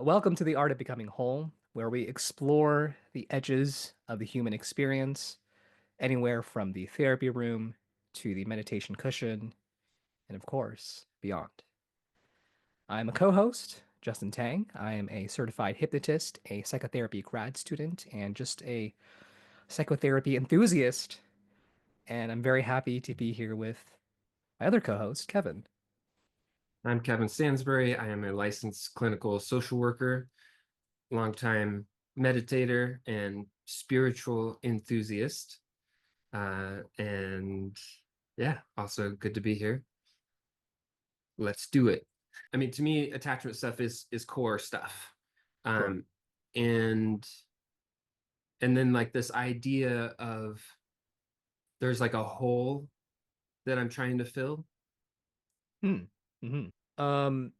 Welcome to the Art of Becoming Whole, where we explore the edges of the human experience, anywhere from the therapy room to the meditation cushion, and of course, beyond. I'm a co host, Justin Tang. I am a certified hypnotist, a psychotherapy grad student, and just a psychotherapy enthusiast. And I'm very happy to be here with my other co host, Kevin. I'm Kevin Stansbury. I am a licensed clinical social worker, longtime meditator, and spiritual enthusiast. And yeah, also good to be here. Let's do it. I mean, to me, attachment stuff is core stuff. Sure. Um, and and then like this idea of there's like a hole that I'm trying to fill. Hmm. hmm Um,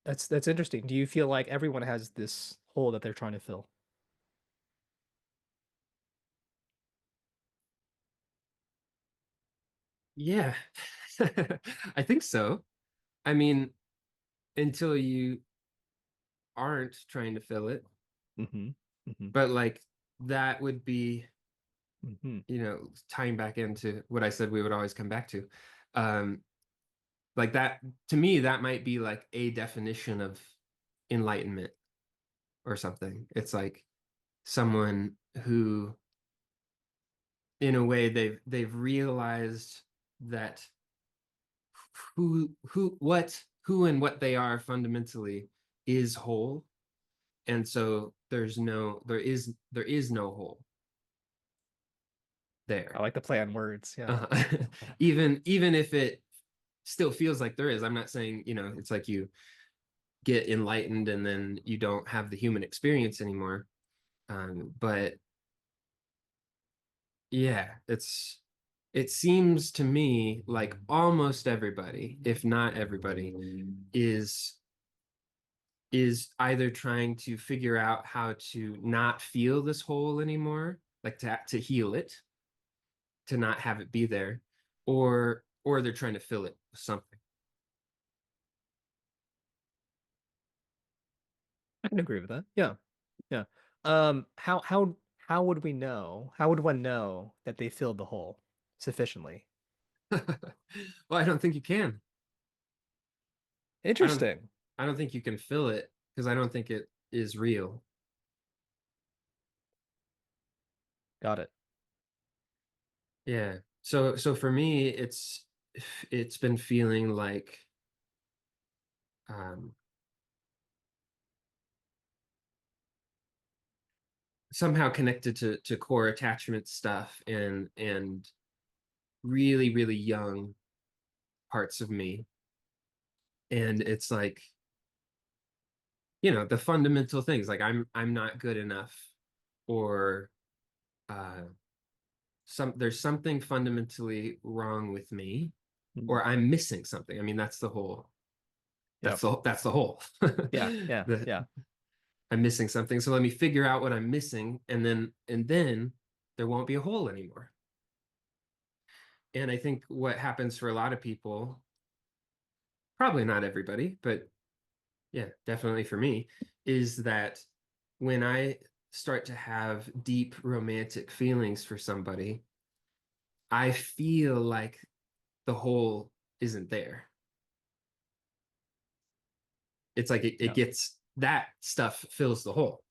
that's interesting. Do you feel like everyone has this hole that they're trying to fill? Yeah, I think so. I mean, until you aren't trying to fill it. hmm hmm But like that would be, hmm tying back into what I said we would always come back to. Um, like that to me, that might be like a definition of enlightenment or something. It's like someone who, in a way, they've realized that who and what they are fundamentally is whole. And so there is no hole I there. like to play on words. Yeah. uh, even if it still feels like there is. I'm not saying, it's like you get enlightened and then you don't have the human experience anymore. But yeah, it seems to me like almost everybody, if not everybody, is is either trying to figure out how to not feel this hole anymore, like to heal it, to not have it be there, or they're trying to fill it with something. I can agree with that. Yeah. Yeah. How would we know? How would one know that they filled the hole sufficiently? Well, I don't think you can. I don't Interesting. I don't think you can fill it because I don't think it is real. Got it. Yeah. So for me, it's been feeling like um somehow connected to core attachment stuff and really, really young parts of me. And it's like, the fundamental things like I'm not good enough or uh there's something fundamentally wrong with me Mhm. or I'm missing something. I mean, that's the whole Yeah. that's the whole. Yeah. Yeah. The, Yeah. I'm missing something. So let me figure out what I'm missing, and then there won't be a hole anymore. And I think what happens for a lot of people, probably not everybody, but yeah, definitely for me, is that when I start to have deep romantic feelings for somebody, I feel like the hole isn't there. It's like it Yeah. gets that stuff fills the hole.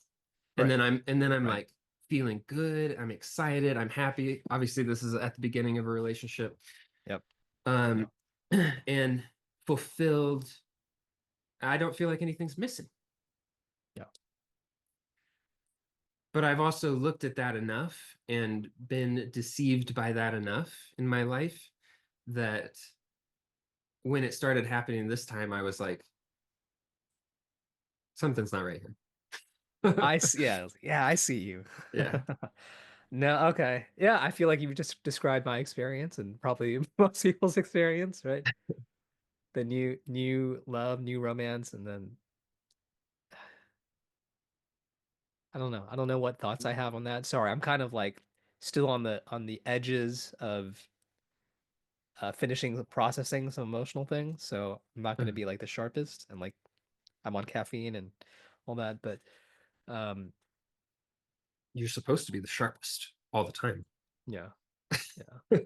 and Right. then I'm and then I'm Right. like feeling good. I'm excited. I'm happy. Obviously, this is at the beginning of a relationship. Yep. Um, and fulfilled. I don't feel like anything's missing. Yeah. But I've also looked at that enough and been deceived by that enough in my life that when it started happening this time, I was like, something's not right here. I see. Yeah. Yeah. I see you. Yeah. No. Okay. Yeah. I feel like you've just described my experience and probably most people's experience, right? The new love, new romance, and then I don't know. I don't know what thoughts I have on that. Sorry, I'm kind of like still on the edges of finishing processing some emotional things, so I'm not going to be like the sharpest and like I'm on caffeine and all that, but um, You're supposed to be the sharpest all the time. yeah, yeah,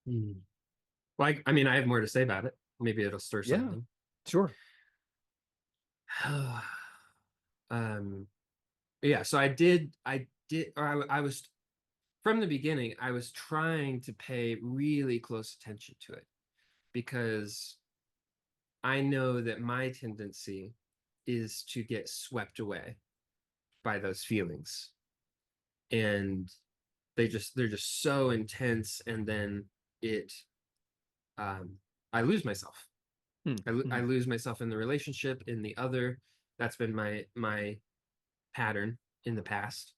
Hmm. Like, I mean, I have more to say about it. Maybe it'll stir yeah, something. sure. um, yeah, so I was from the beginning, I was trying to pay really close attention to it because I know that my tendency is to get swept away by those feelings. And they're just so intense. And then it, um, I lose myself. Hmm, I hmm, lose myself in the relationship, in the other. That's been my pattern in the past.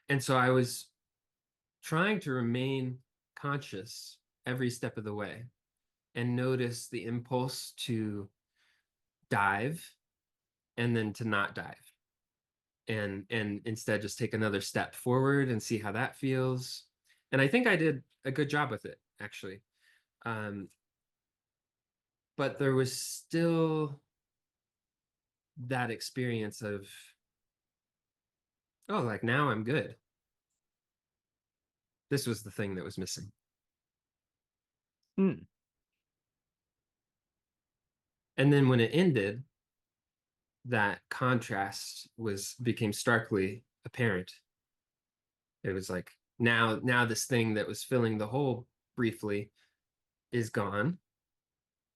And so I was trying to remain conscious every step of the way and notice the impulse to dive and then to not dive and instead just take another step forward and see how that feels. And I think I did a good job with it, actually. um, but there was still that experience of, oh, like now I'm good. This was the thing that was missing. hmm. And then when it ended, that contrast was became starkly apparent. It was like, now this thing that was filling the hole briefly is gone.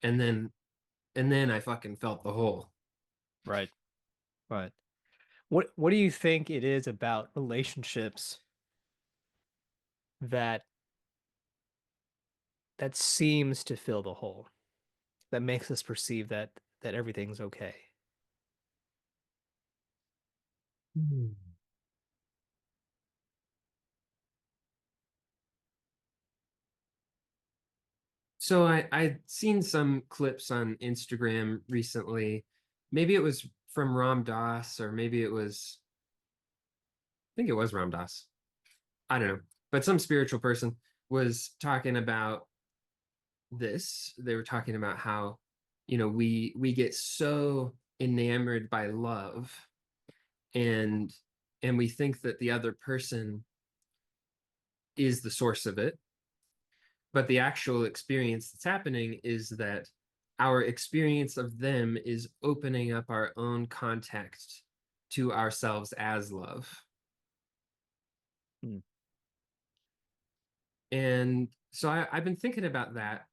And then I fucking felt the hole. Right, right. What do you think it is about relationships that that seems to fill the hole, that makes us perceive that everything's okay? Hmm. So I'd seen some clips on Instagram recently. Maybe it was from Ram Dass, or maybe I think it was Ram Dass. I don't know. But some spiritual person was talking about this. They were talking about how, we get so enamored by love, and we think that the other person is the source of it. But the actual experience that's happening is that our experience of them is opening up our own context to ourselves as love. Hmm. And so I've been thinking about that.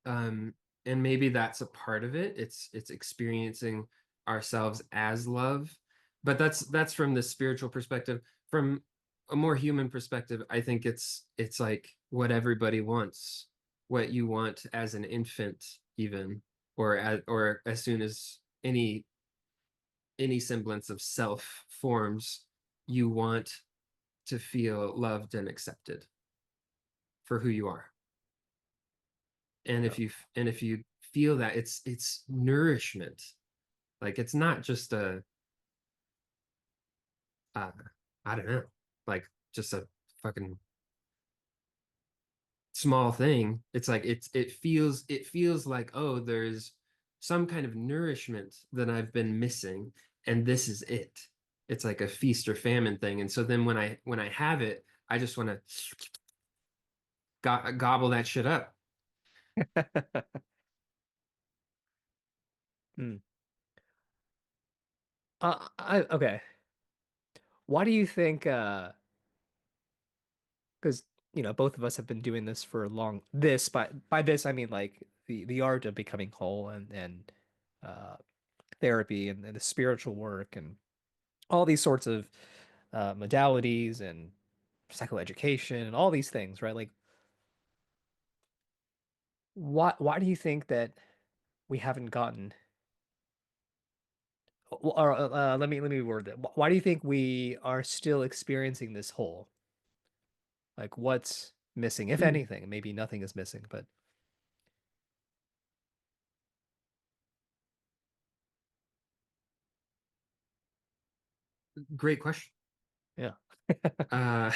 um, and maybe that's a part of it. It's experiencing ourselves as love, but that's from the spiritual perspective. From a more human perspective, I think it's like what everybody wants, what you want as an infant, even, or as soon as any semblance of self forms, you want to feel loved and accepted for who you are. and Yeah, if you and if you feel that, it's nourishment. Like, it's not just a, uh I don't know, like, just a fucking small thing. It's like, it feels like, oh, there's some kind of nourishment that I've been missing, and this is it. It's like a feast or famine thing. And so then when I have it, I just want to gobble that shit up. hmm. Okay. Why do you think because both of us have been doing this for long, this by this I mean like the art of becoming whole and uh therapy and the spiritual work and all these sorts of modalities and psychoeducation and all these things, right? Like why do you think that we haven't gotten or let me word that. Why do you think we are still experiencing this whole? Like what's missing, if anything? Maybe nothing is missing, but Great question. yeah. uh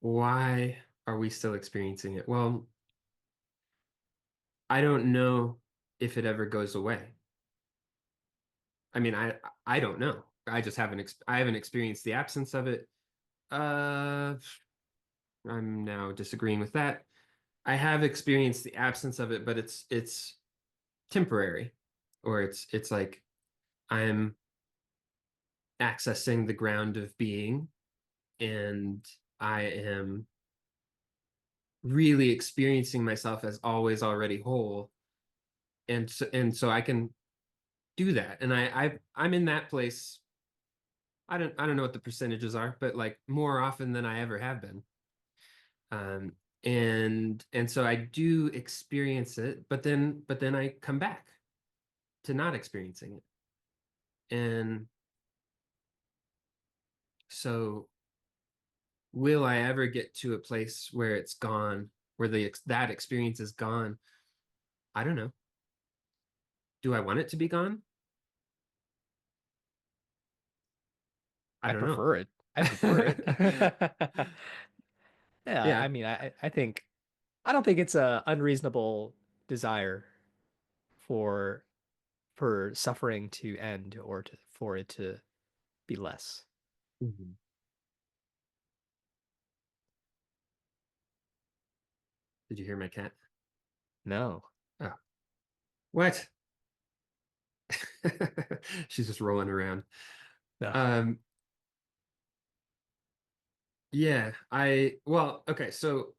why are we still experiencing it? Well, I don't know if it ever goes away. I mean, I don't know. I haven't experienced the absence of it. Uh, I'm now disagreeing with that. I have experienced the absence of it, but it's temporary, or it's like I'm accessing the ground of being, and I am really experiencing myself as always already whole, and so I can do that, and I'm in that place. I don't know what the percentages are, but like more often than I ever have been. Um, and so I do experience it, but then I come back to not experiencing it. And so will I ever get to a place where it's gone, where that experience is gone? I don't know. Do I want it to be gone? I I don't know. prefer it. I prefer it. Yeah, I Yeah. mean, I think I don't think it's a unreasonable desire for suffering to end or for it to be less. Mhm. Did you hear my cat? No. Oh, what? She's just rolling around. No. Um, yeah, well, okay, so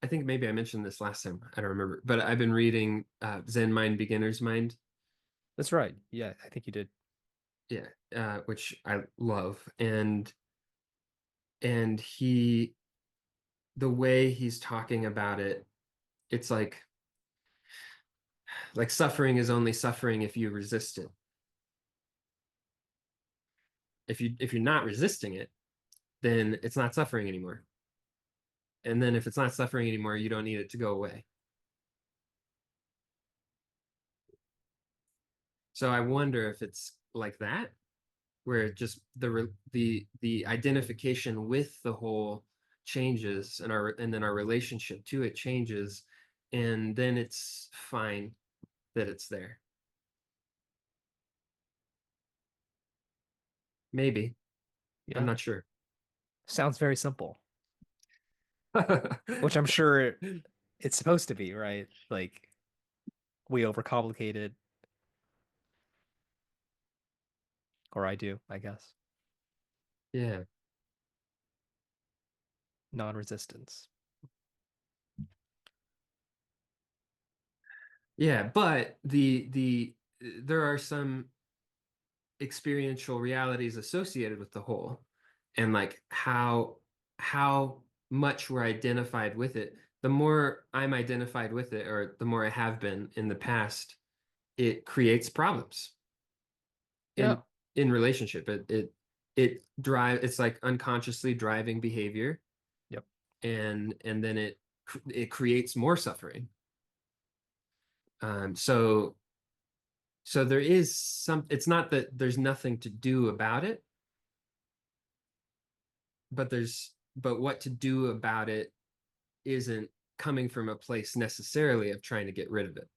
I think maybe I mentioned this last time. I don't remember, but I've been reading Zen Mind, Beginner's Mind. That's right. Yeah, I think you did. Yeah, which I love, and the way he's talking about it, it's like suffering is only suffering if you resist it. If you're not resisting it, then it's not suffering anymore. And then if it's not suffering anymore, you don't need it to go away. So I wonder if it's like that, where just the identification with the whole changes, and then our relationship to it changes, and then it's fine that it's there. Maybe. I'm Yeah. not sure. Sounds very simple, which I'm sure it's supposed to be, right? Like we overcomplicate it, or I do, I guess. Yeah. Non-resistance. Yeah, but the there are some experiential realities associated with the whole, and like how much we're identified with it. The more I'm identified with it, or the more I have been in the past, it creates problems Yeah. in relationship. It's like unconsciously driving behavior, Yep. and then it creates more suffering. So there is some, it's not that there's nothing to do about it, but what to do about it isn't coming from a place necessarily of trying to get rid of it,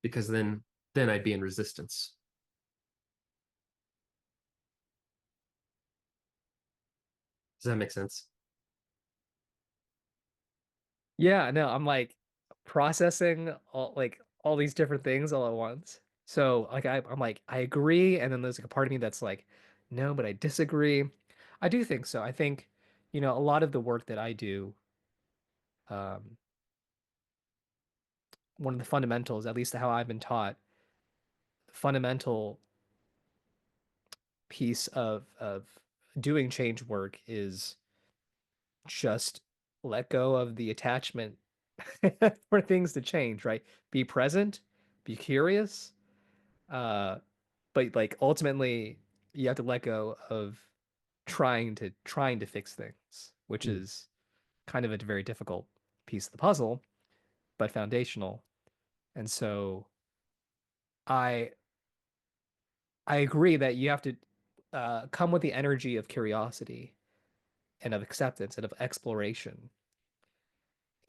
because then I'd be in resistance. Does that make sense? Yeah, no, I'm like processing all these different things all at once. So like I'm like I agree, and then there's like a part of me that's like, no, but I disagree. I do think so. I think, a lot of the work that I do, um, one of the fundamentals, at least how I've been taught, the fundamental piece of doing change work is just let go of the attachment for things to change, right? Be present, be curious, uh, but like ultimately you have to let go of trying to fix things, which Mm. is kind of a very difficult piece of the puzzle, but foundational. And so I I agree that you have to come with the energy of curiosity and of acceptance and of exploration.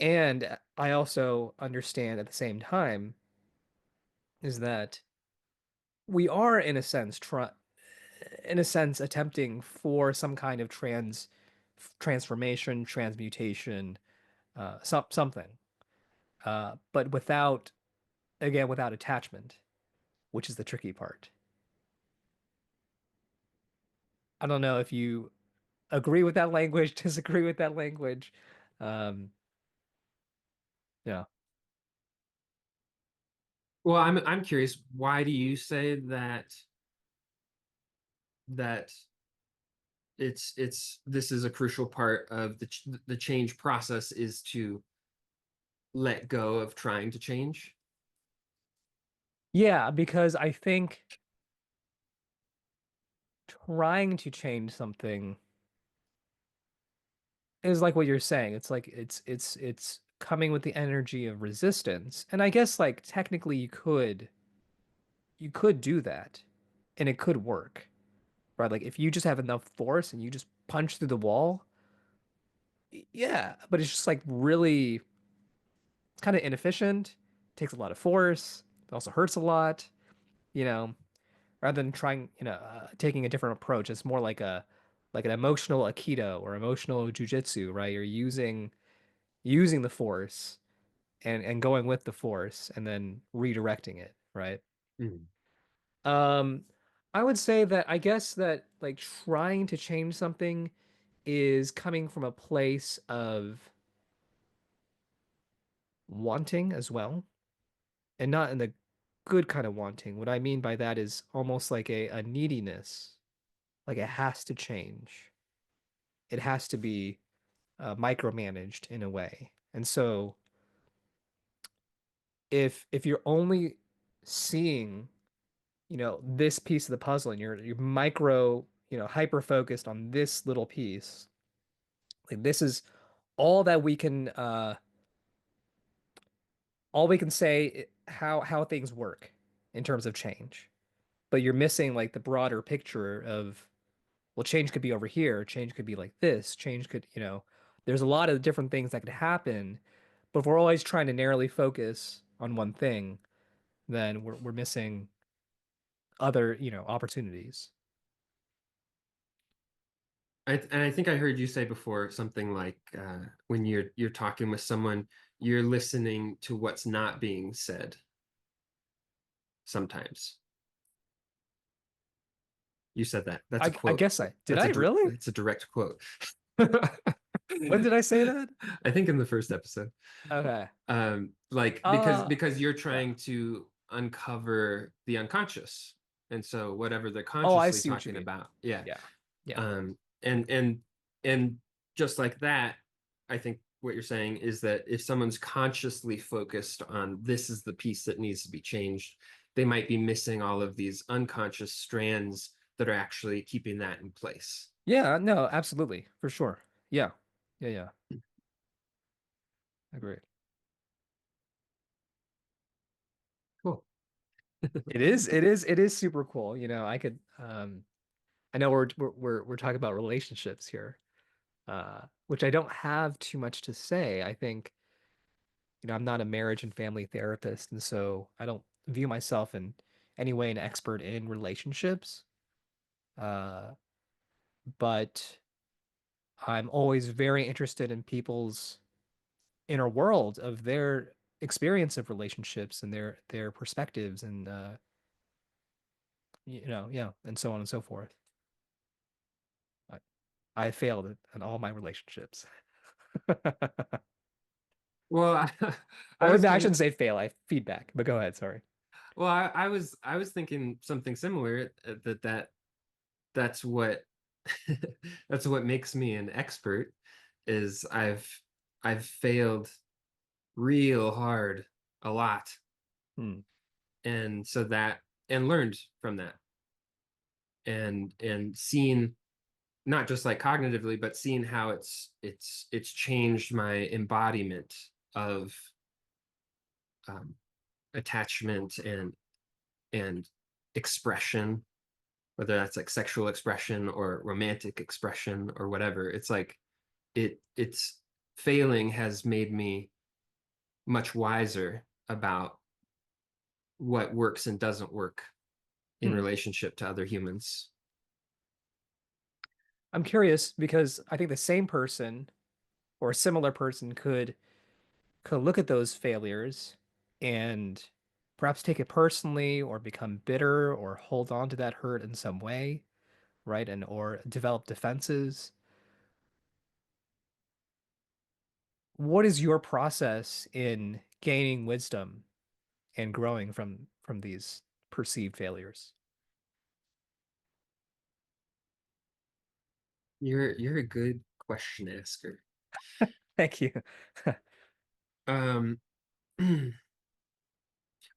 And I also understand at the same time is that we are in a sense attempting for some kind of transformation, transmutation, something, but without, again, without attachment, which is the tricky part. I don't know if you agree with that language, disagree with that language. Um, yeah. Well, I'm curious, why do you say that it's this is a crucial part of the change process is to let go of trying to change? Yeah, because I think trying to change something is like what you're saying. It's like it's coming with the energy of resistance. And I guess like technically you could do that and it could work. Right? Like if you just have enough force and you just punch through the wall, yeah, but it's just like really it's kind of inefficient, takes a lot of force, it also hurts a lot, you know, rather than trying, taking a different approach. It's more like an emotional aikido or emotional jujitsu, right? You're using the force and going with the force and then redirecting it, right? Mhm. Um, I would say that I guess that like trying to change something is coming from a place of wanting as well, and not in the good kind of wanting. What I mean by that is almost like a neediness, like it has to change. It has to be micromanaged in a way. And so if you're only seeing, this piece of the puzzle and you're micro, hyper focused on this little piece, like this is all that we can all we can say how things work in terms of change. But you're missing like the broader picture of, well, change could be over here, change could be like this, change could, there's a lot of different things that could happen. But if we're always trying to narrowly focus on one thing, then we're missing other, opportunities. And I think I heard you say before something like when you're talking with someone, you're listening to what's not being said sometimes. You said that. That's a I quote. guess I did. I really? That's a direct quote. When did I say that? I think in the first episode. Okay. Like Uh, because you're yeah. trying to uncover the unconscious. And so whatever they're Oh, I consciously see what you talking mean. about. Yeah. Yeah. Yeah. Um, and and and just like that, I think what you're saying is that if someone's consciously focused on this is the piece that needs to be changed, they might be missing all of these unconscious strands that are actually keeping that in place. Yeah, no, absolutely. For sure. Yeah. Yeah, yeah. Agree. Cool. It is super cool. I know we're talking about relationships here, which I don't have too much to say. I think, I'm not a marriage and family therapist, and so I don't view myself in any way an expert in relationships. Uh, but I'm always very interested in people's inner world of their experience of relationships and their perspectives and yeah, and so on and so forth. I, I failed at all my relationships. Well, I Or was no, I kind of shouldn't say fail. I feedback, but go ahead. Sorry. well, I was thinking something similar that's what that's what makes me an expert is I've failed real hard a lot Hmm. and so that and learned from that and seen not just like cognitively but seeing how it's changed my embodiment of um, attachment and expression, whether that's like sexual expression or romantic expression or whatever. It's like it's failing has made me much wiser about what works and doesn't work in Hmm. relationship to other humans. I'm curious because I think the same person or a similar person could look at those failures and perhaps take it personally or become bitter or hold on to that hurt in some way, right? And or develop defenses. What is your process in gaining wisdom and growing from these perceived failures? You're a good question asker. Thank you. Um,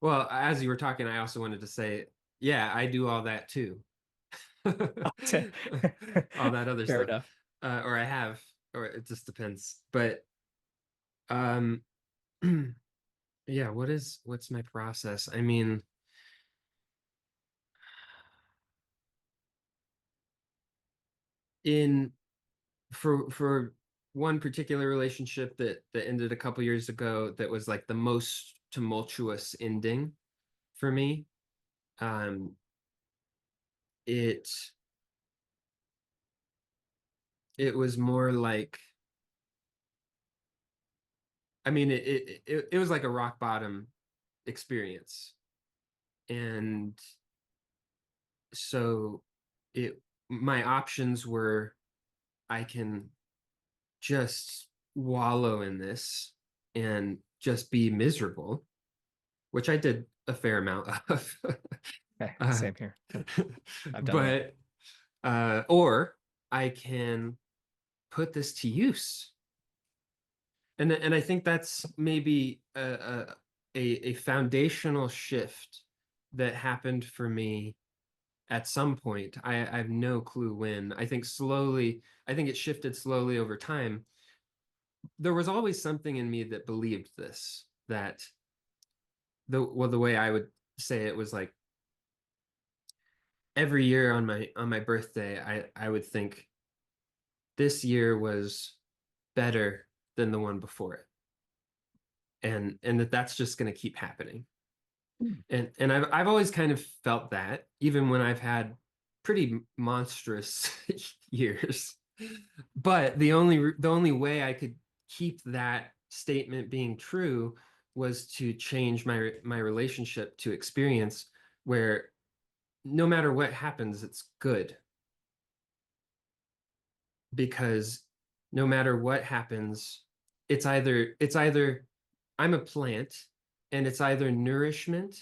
well, as you were talking, I also wanted to say, yeah, I do all that too. All that other Fair stuff. enough. Or I have, or it just depends. But um yeah, what's my process? I mean, in for one particular relationship that ended a couple years ago that was like the most tumultuous ending for me. Um it it was more like I mean it was like a rock bottom experience. And so it my options were I can just wallow in this and just be miserable, which I did a fair amount of. Okay, uh, same here. I've done that. but or I can put this to use. And I think that's maybe a foundational shift that happened for me at some point. I have no clue when. I think slowly, I think it shifted slowly over time. There was always something in me that believed this, that the way I would say it was like every year on my birthday, I would think this year was better than the one before it. And that's just going to keep happening. Hmm. And I've always kind of felt that, even when I've had pretty monstrous years. But the only way I could keep that statement being true was to change my relationship to experience, where no matter what happens, it's good. Because no matter what happens, it's either I'm a plant, and it's either nourishment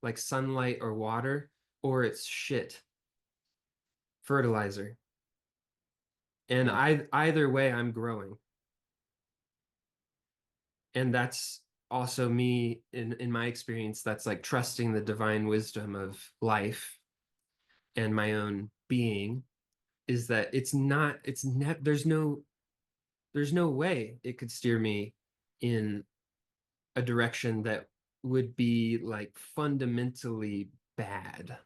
like sunlight or water, or it's shit, fertilizer. And Yeah. either way I'm growing. And that's also me in my experience, that's like trusting the divine wisdom of life and my own being, is that it's not there's no way it could steer me in a direction that would be like fundamentally bad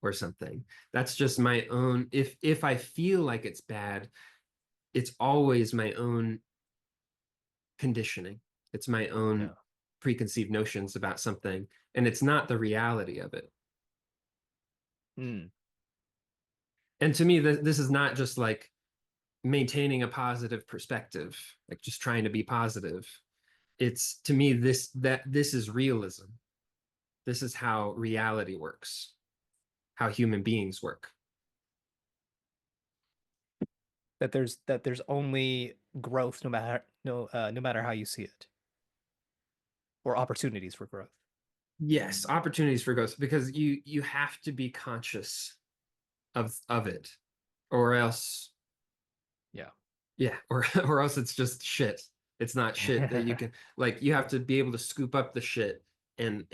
or something. That's just my own, if I feel like it's bad, it's always my own conditioning. It's my own Yeah. preconceived notions about something, and it's not the reality of it. Hmm. And to me, this is not just like maintaining a positive perspective, like just trying to be positive. It's, to me, this is realism. This is how reality works, how human beings work. That there's only growth no matter how you see it, or opportunities for growth. Yes, opportunities for growth, because you have to be conscious of it, or else, Yeah. yeah, or or else it's just shit. It's not shit that you can, like, you have to be able to scoop up the shit and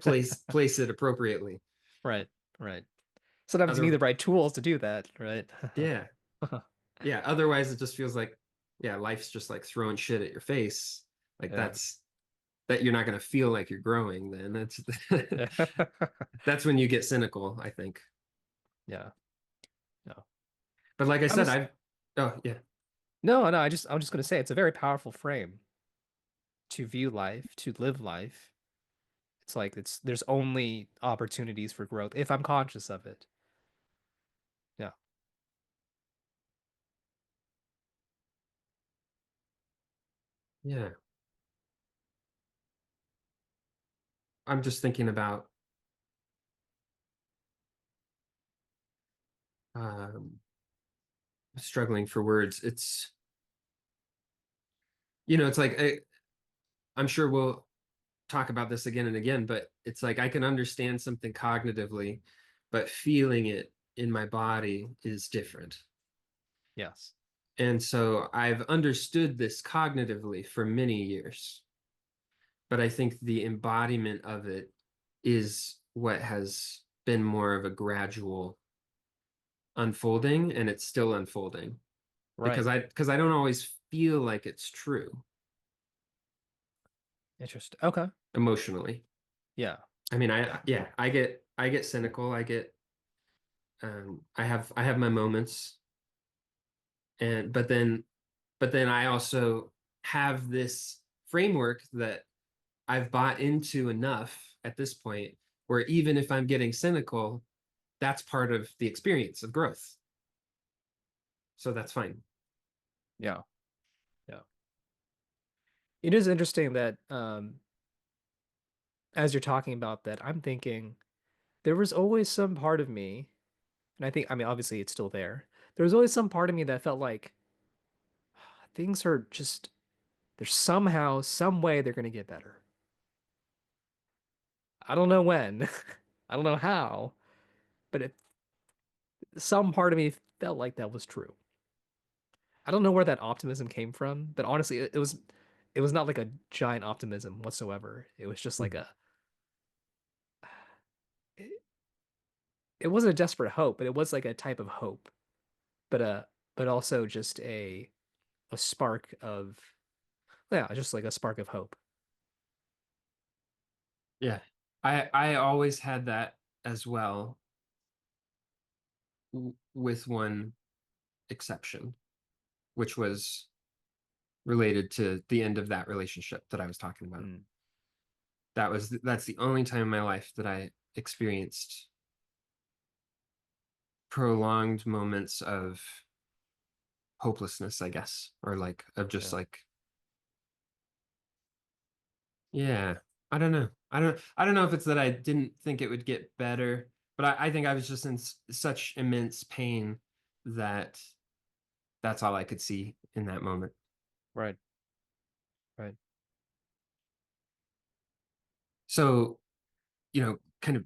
place it appropriately. Right, right. Sometimes you need Other the right tools to do that, right? Yeah. Yeah, otherwise it just feels like, yeah, life's just like throwing shit at your face. Like Yeah. that you're not going to feel like you're growing then. That's that's when you get cynical, I think. Yeah. No. But like I I'm said, just I've oh yeah. No, no, I'm just gonna say it's a very powerful frame to view life, to live life. It's like there's only opportunities for growth if I'm conscious of it. Yeah. Yeah. I'm just thinking about um, struggling for words. It's, it's like I'm sure we'll talk about this again and again, but it's like I can understand something cognitively, but feeling it in my body is different. Yes. And so I've understood this cognitively for many years, but I think the embodiment of it is what has been more of a gradual unfolding, and it's still unfolding because Right. I don't always feel like it's true Interesting. Okay. emotionally. Yeah. I mean, Yeah. I get cynical. I have my moments, and but then I also have this framework that I've bought into enough at this point where even if I'm getting cynical, that's part of the experience of growth. So that's fine. Yeah. Yeah. It is interesting that as you're talking about that, I'm thinking there was always some part of me, and I mean, obviously it's still there. There was always some part of me that felt like things are just, there's somehow, some way they're going to get better. I don't know when, I don't know how, but some part of me felt like that was true. I don't know where that optimism came from, but honestly, it was not like a giant optimism whatsoever. It was just like it, it wasn't a desperate hope, but it was like a type of hope, but but also just a spark of, yeah, just like a spark of hope. Yeah. I always had that as well, with one exception, which was related to the end of that relationship that I was talking about. Mm, That's the only time in my life that I experienced prolonged moments of hopelessness, I guess, or like of just yeah, like, yeah, I don't know if it's that I didn't think it would get better, but I think I was just in such immense pain that that's all I could see in that moment. right, right. So, kind of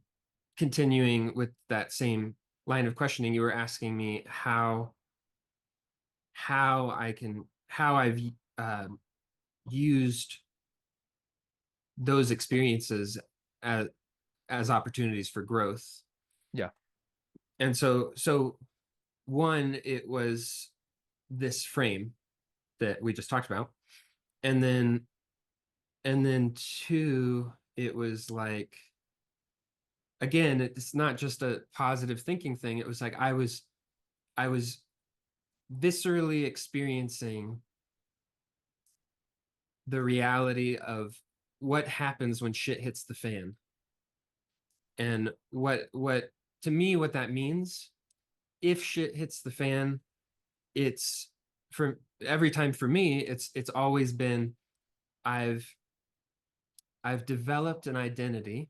continuing with that same line of questioning, you were asking me how I've um, used those experiences as opportunities for growth. Yeah, And so one, it was this frame that we just talked about, and then two, it was like, again, it's not just a positive thinking thing. It was like I was viscerally experiencing the reality of what happens when shit hits the fan. And what to me, what that means, if shit hits the fan, it's, for every time, for me, it's always been, I've I've developed an identity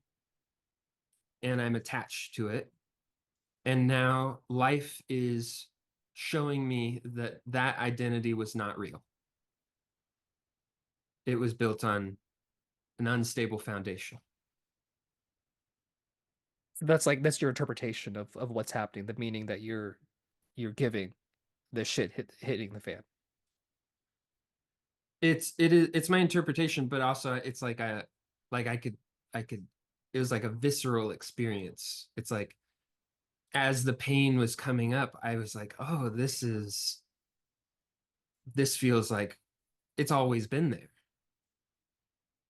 and I'm attached to it. And now life is showing me that that identity was not real. It was built on an unstable foundation. that's like that's your interpretation of what's happening, the meaning that you're giving the hitting the fan. It's my interpretation, but also it's like like I could it was like a visceral experience. It's like, as the pain was coming up, I was like, oh, this feels like it's always been there.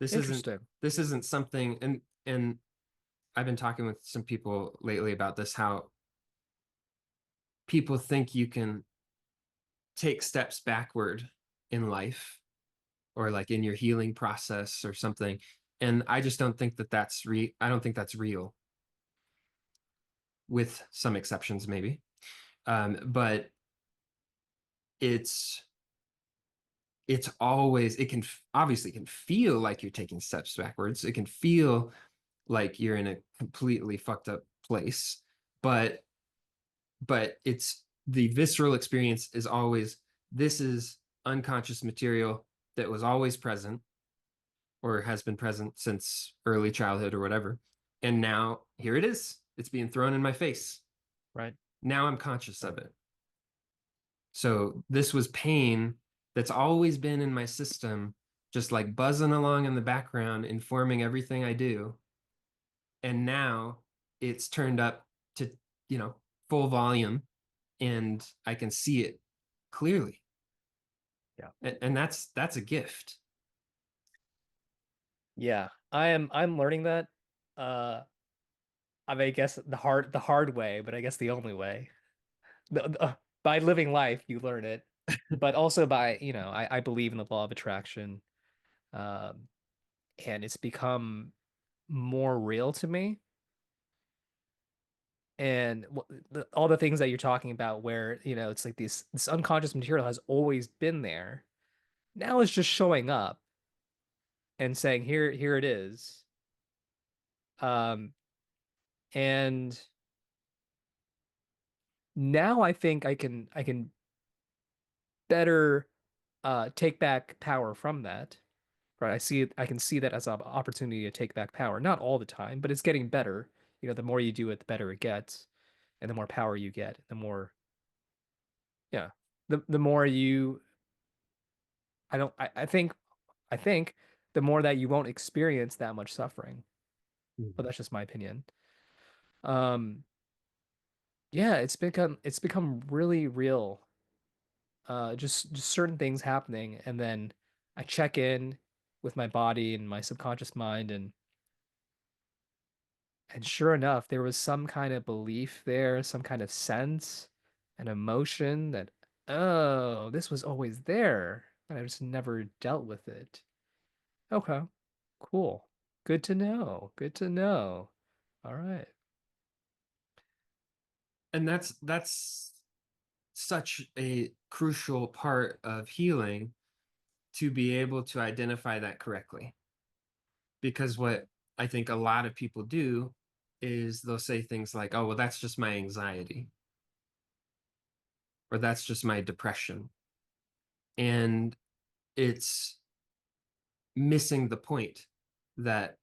This isn't Interesting. this isn't something, and I've been talking with some people lately about this, how people think you can take steps backward in life or like in your healing process or something. And I just don't think that I don't think that's real, with some exceptions maybe. But it's always, it can obviously can feel like you're taking steps backwards. It can feel like you're in a completely fucked up place, but it's the visceral experience is always, this is unconscious material that was always present or has been present since early childhood or whatever. And now here it is. It's being thrown in my face. Right. Now I'm conscious of it. So this was pain that's always been in my system, just like buzzing along in the background, informing everything I do. And now it's turned up to, you know, full volume and I can see it clearly. Yeah. And that's a gift. Yeah. I'm learning that. Uh I mean, I guess the hard way, but I guess the only way. By living life, you learn it, but also by, I believe in the law of attraction, um, and it's become more real to me. And all the things that you're talking about, where, it's like this unconscious material has always been there. Now it's just showing up and saying, here it is. Um, and now I think I can better take back power from that. Right. I can see that as an opportunity to take back power. Not all the time, but it's getting better. The more you do it, the better it gets. And the more power you get, the more, yeah. The more you I don't I think the more that you won't experience that much suffering. But Mhm. that's just my opinion. Um, yeah, it's become really real. Just certain things happening, and then I check in with my body and my subconscious mind, and sure enough, there was some kind of belief there, some kind of sense, an emotion that, oh, this was always there, and I just never dealt with it. Okay, cool. Good to know. Good to know. All right. And that's such a crucial part of healing, to be able to identify that correctly. Because what I think a lot of people do is they'll say things like, oh, well, that's just my anxiety, or that's just my depression. And it's missing the point that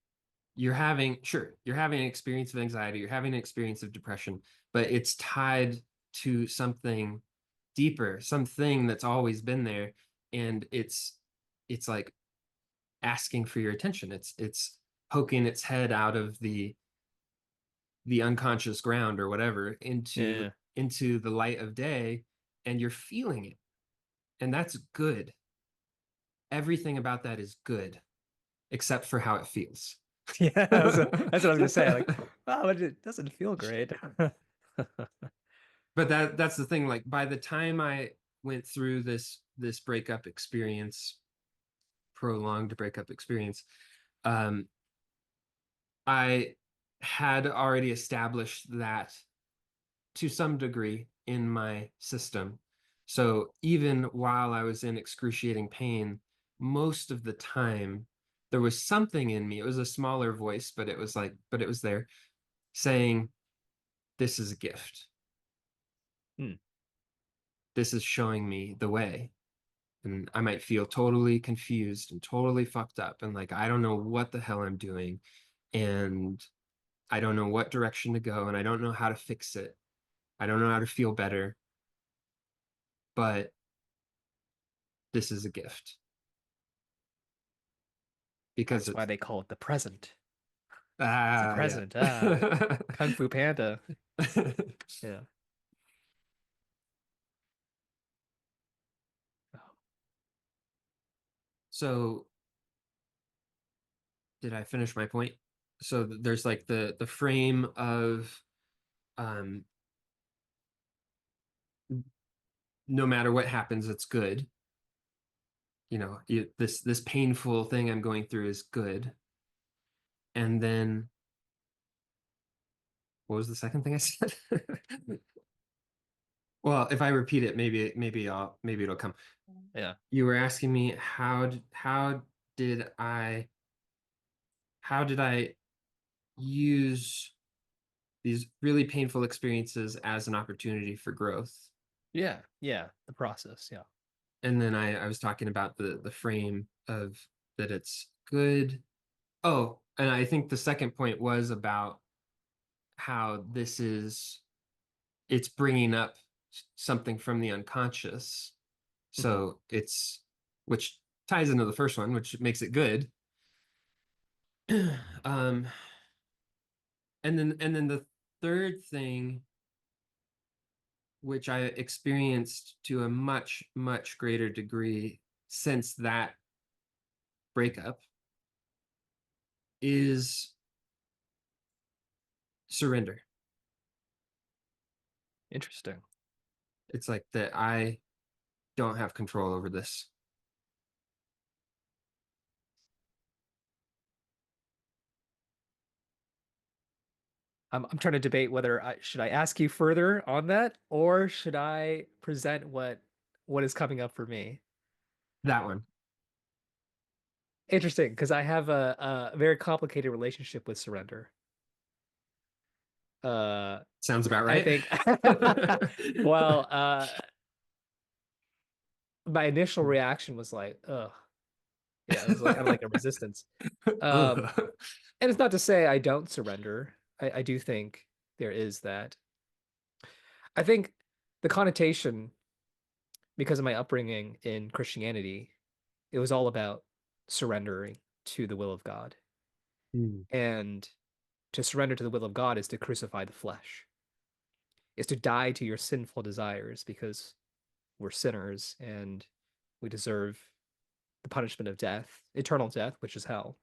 you're having an experience of anxiety, you're having an experience of depression, but it's tied to something deeper, something that's always been there. And it's like asking for your attention. It's poking its head out of the unconscious ground or whatever into Yeah. the light of day, and you're feeling it. And that's good. Everything about that is good, except for how it feels. Yeah, that's what I was gonna say. Like, But wow, but it doesn't feel great. that's the thing. Like by the time I went through this breakup experience, prolonged breakup experience, um, I had already established that to some degree in my system. So even while I was in excruciating pain, most of the time there was something in me. It was a smaller voice, but but it was there saying, this is a gift. Hmm. This is showing me the way. And I might feel totally confused and totally fucked up. And like, I don't know what the hell I'm doing. And I don't know what direction to go. And I don't know how to fix it. I don't know how to feel better. But this is a gift because That's why it's, they call it the present. It's a yeah. present. Kung Fu Panda. Yeah. Oh, So did I finish my point? So there's like the frame of um no matter what happens, it's good. This painful thing I'm going through is good. And then what was the second thing I said? Well, if I repeat it, maybe it'll come. Yeah. You were asking me did I how did I use these really painful experiences as an opportunity for growth? Yeah. Yeah. The process. Yeah. And then I was talking about the frame of that it's good. Oh, and I think the second point was about how it's bringing up something from the unconscious. Hmm. So which ties into the first one, which makes it good. Um, and then the third thing, which I experienced to a much, much greater degree since that breakup, is surrender. Interesting. It's like that I don't have control over this. I'm trying to debate whether I should I ask you further on that or should I present what is coming up for me. That one Interesting, because I have a very complicated relationship with surrender. Uh, sounds about I right. think, well, my initial reaction was like, ugh, yeah, it was like kind of like a resistance. Um, Ugh. and it's not to say I don't surrender. I do think there is that. I think the connotation, because of my upbringing in Christianity, it was all about surrendering to the will of God. Hmm. And to surrender to the will of God is to crucify the flesh, is to die to your sinful desires because we're sinners and we deserve the punishment of death, eternal death, which is hell.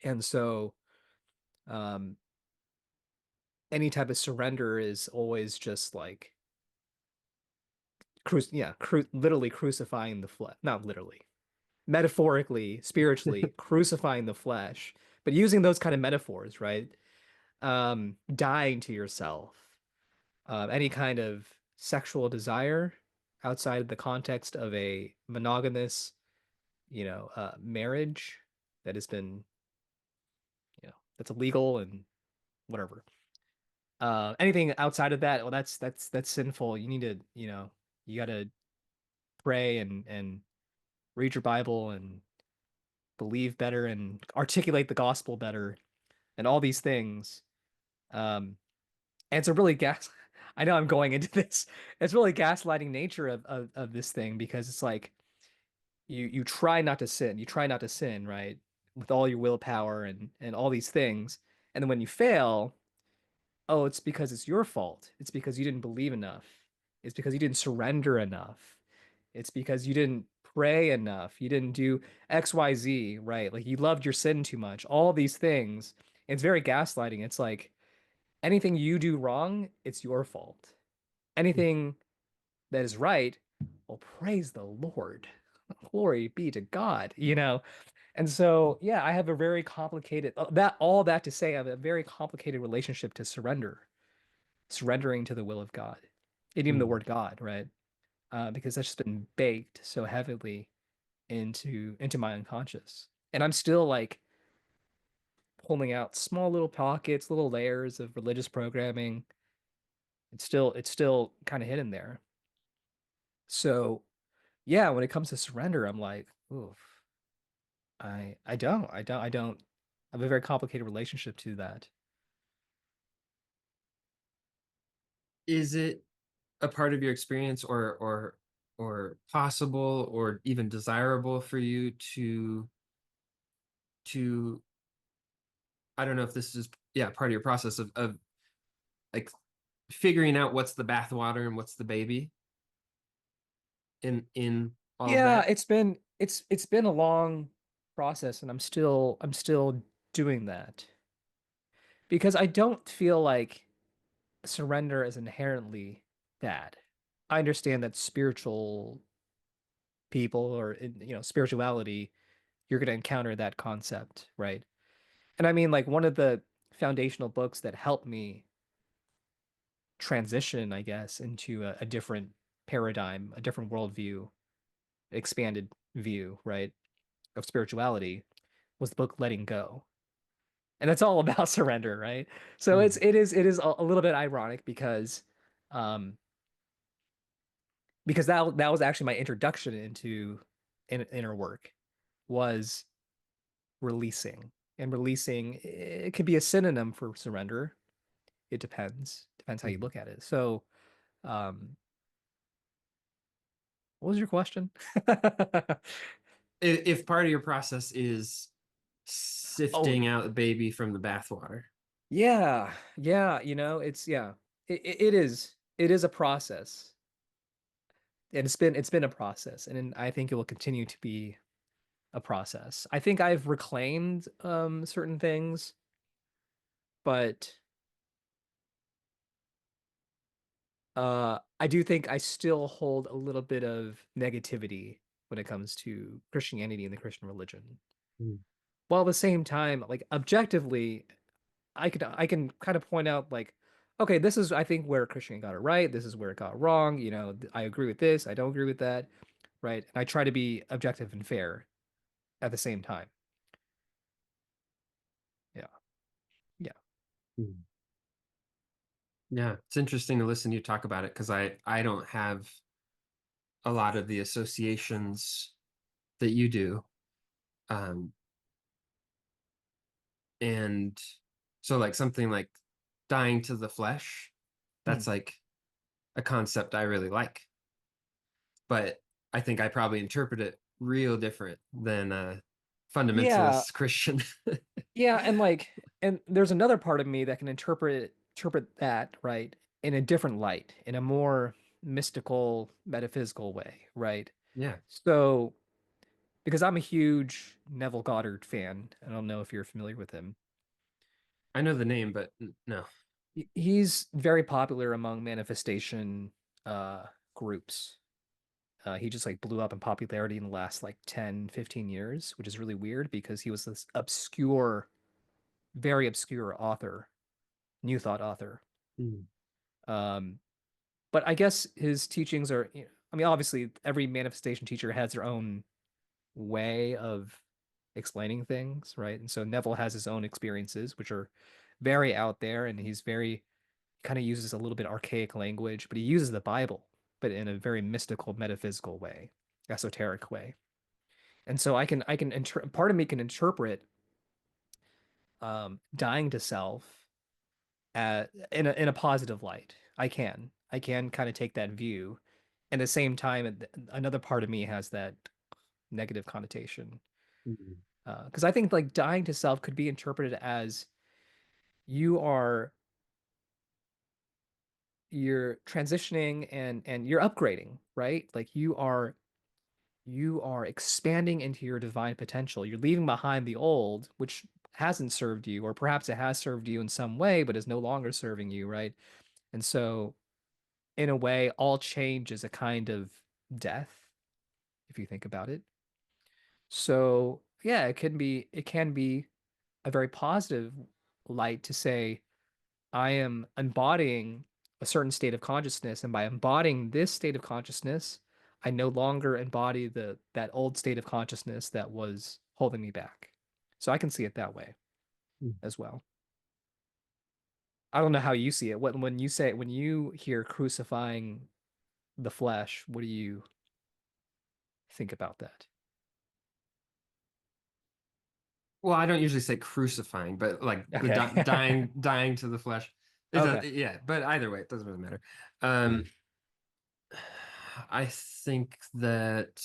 And so, um, any type of surrender is always just like, literally crucifying the flesh, not literally, metaphorically, spiritually crucifying the flesh, but using those kind of metaphors, right? Dying to yourself, any kind of sexual desire outside of the context of a monogamous, marriage that has been, that's illegal and whatever. Anything outside of that, well, that's sinful. You need to, you got to pray and read your Bible and believe better and articulate the gospel better and all these things. Um, and it's a really gas. I know I'm going into this. It's really gaslighting nature of this thing because it's like you try not to sin. You try not to sin, right? With all your willpower and all these things. And then when you fail, oh, it's because it's your fault. It's because you didn't believe enough. It's because you didn't surrender enough. It's because you didn't pray enough. You didn't do XYZ, right? Like you loved your sin too much. All these things. It's very gaslighting. It's like anything you do wrong, it's your fault. Anything that is right, well, praise the Lord. Glory be to God. And so, yeah, I have a very complicated that all that to say I have a very complicated relationship to surrendering to the will of God. And even the Hmm. word God, right? Because that's just been baked so heavily into my unconscious. And I'm still like pulling out small little pockets, little layers of religious programming. It's still kind of hidden there. So yeah, when it comes to surrender, I'm like, oof, I don't have a very complicated relationship to that. Is it a part of your experience or possible or even desirable for you to I don't know if this is yeah part of your process of like figuring out what's the bathwater and what's the baby in all of Yeah, that. it's been a long process and I'm still doing that because I don't feel like surrender is inherently bad. I understand that spiritual people or spirituality, you're going to encounter that concept, right? And I mean, like one of the foundational books that helped me transition, I guess, into a different paradigm, a different worldview, expanded view, right, of spirituality was the book Letting Go. And it's all about surrender, right? So Mm. it is a little bit ironic um because that was actually my introduction into inner work was releasing. And releasing it could be a synonym for surrender. It depends how you Mhm. look at it. So um what was your question? If part of your process is Oh, sifting out the baby from the bathwater. yeah, yeah, it's yeah. It is a process. And it's been a process, and I think it will continue to be a process. I think I've reclaimed certain things, but I do think I still hold a little bit of negativity when it comes to Christianity and the Christian religion. Mm. While at the same time, like objectively, I can kind of point out like, okay, this is I think where Christian got it right. This is where it got wrong. I agree with this. I don't agree with that. Right. And I try to be objective and fair at the same time. Yeah. Yeah. Mm. Yeah, it's interesting to listen to you talk about it because I don't have a lot of the associations that you do. Um, and so like something like dying to the flesh, Hmm. that's like a concept I really like. But I think I probably interpret it real different than a Yeah. fundamentalist Christian. Yeah. And there's another part of me that can interpret that, right, in a different light, in a more mystical, metaphysical way, right? Yeah, So, because I'm a huge Neville Goddard fan, I don't know if you're familiar with him. I know the name, but no. He's very popular among manifestation groups. He just like blew up in popularity in the last like 10, 15 years, which is really weird because he was this obscure, very obscure author, New Thought author. Mm. Um, but I guess his teachings are, I mean, obviously every manifestation teacher has their own way of explaining things, right? And so Neville has his own experiences, which are very out there, and he's very kind of uses a little bit archaic language, but he uses the Bible, but in a very mystical, metaphysical way, esoteric way. And so part of me can interpret dying to self in a positive light. I can kind of take that view. And at the same time, another part of me has that negative connotation. Mm. Because I think like dying to self could be interpreted as you are you're transitioning and you're upgrading, right? Like you are expanding into your divine potential. You're leaving behind the old, which hasn't served you, or perhaps it has served you in some way, but is no longer serving you, right? And so, in a way, all change is a kind of death, if you think about it. So, yeah, it can be a very positive light to say, I am embodying a certain state of consciousness, and by embodying this state of consciousness, I no longer embody that old state of consciousness that was holding me back. So I can see it that way Mm. as well. I don't know how you see it. When you hear crucifying the flesh, what do you think about that? Well, I don't usually say crucifying, but like the Okay. dying to the flesh. It does, Okay. yeah, but either way, it doesn't really matter. I think that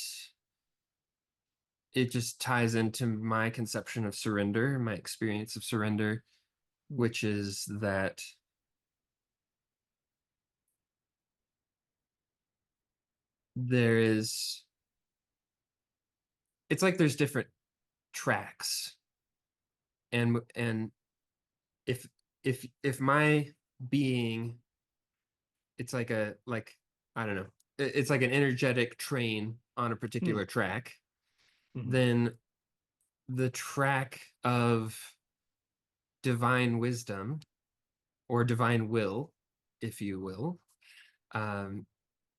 it just ties into my conception of surrender, my experience of surrender, which is that there is, it's like there's different tracks, and if my being, it's like a like I don't know, it's like an energetic train on a Hmm. particular track, Hmm. then the track of divine wisdom or divine will, if you will, um,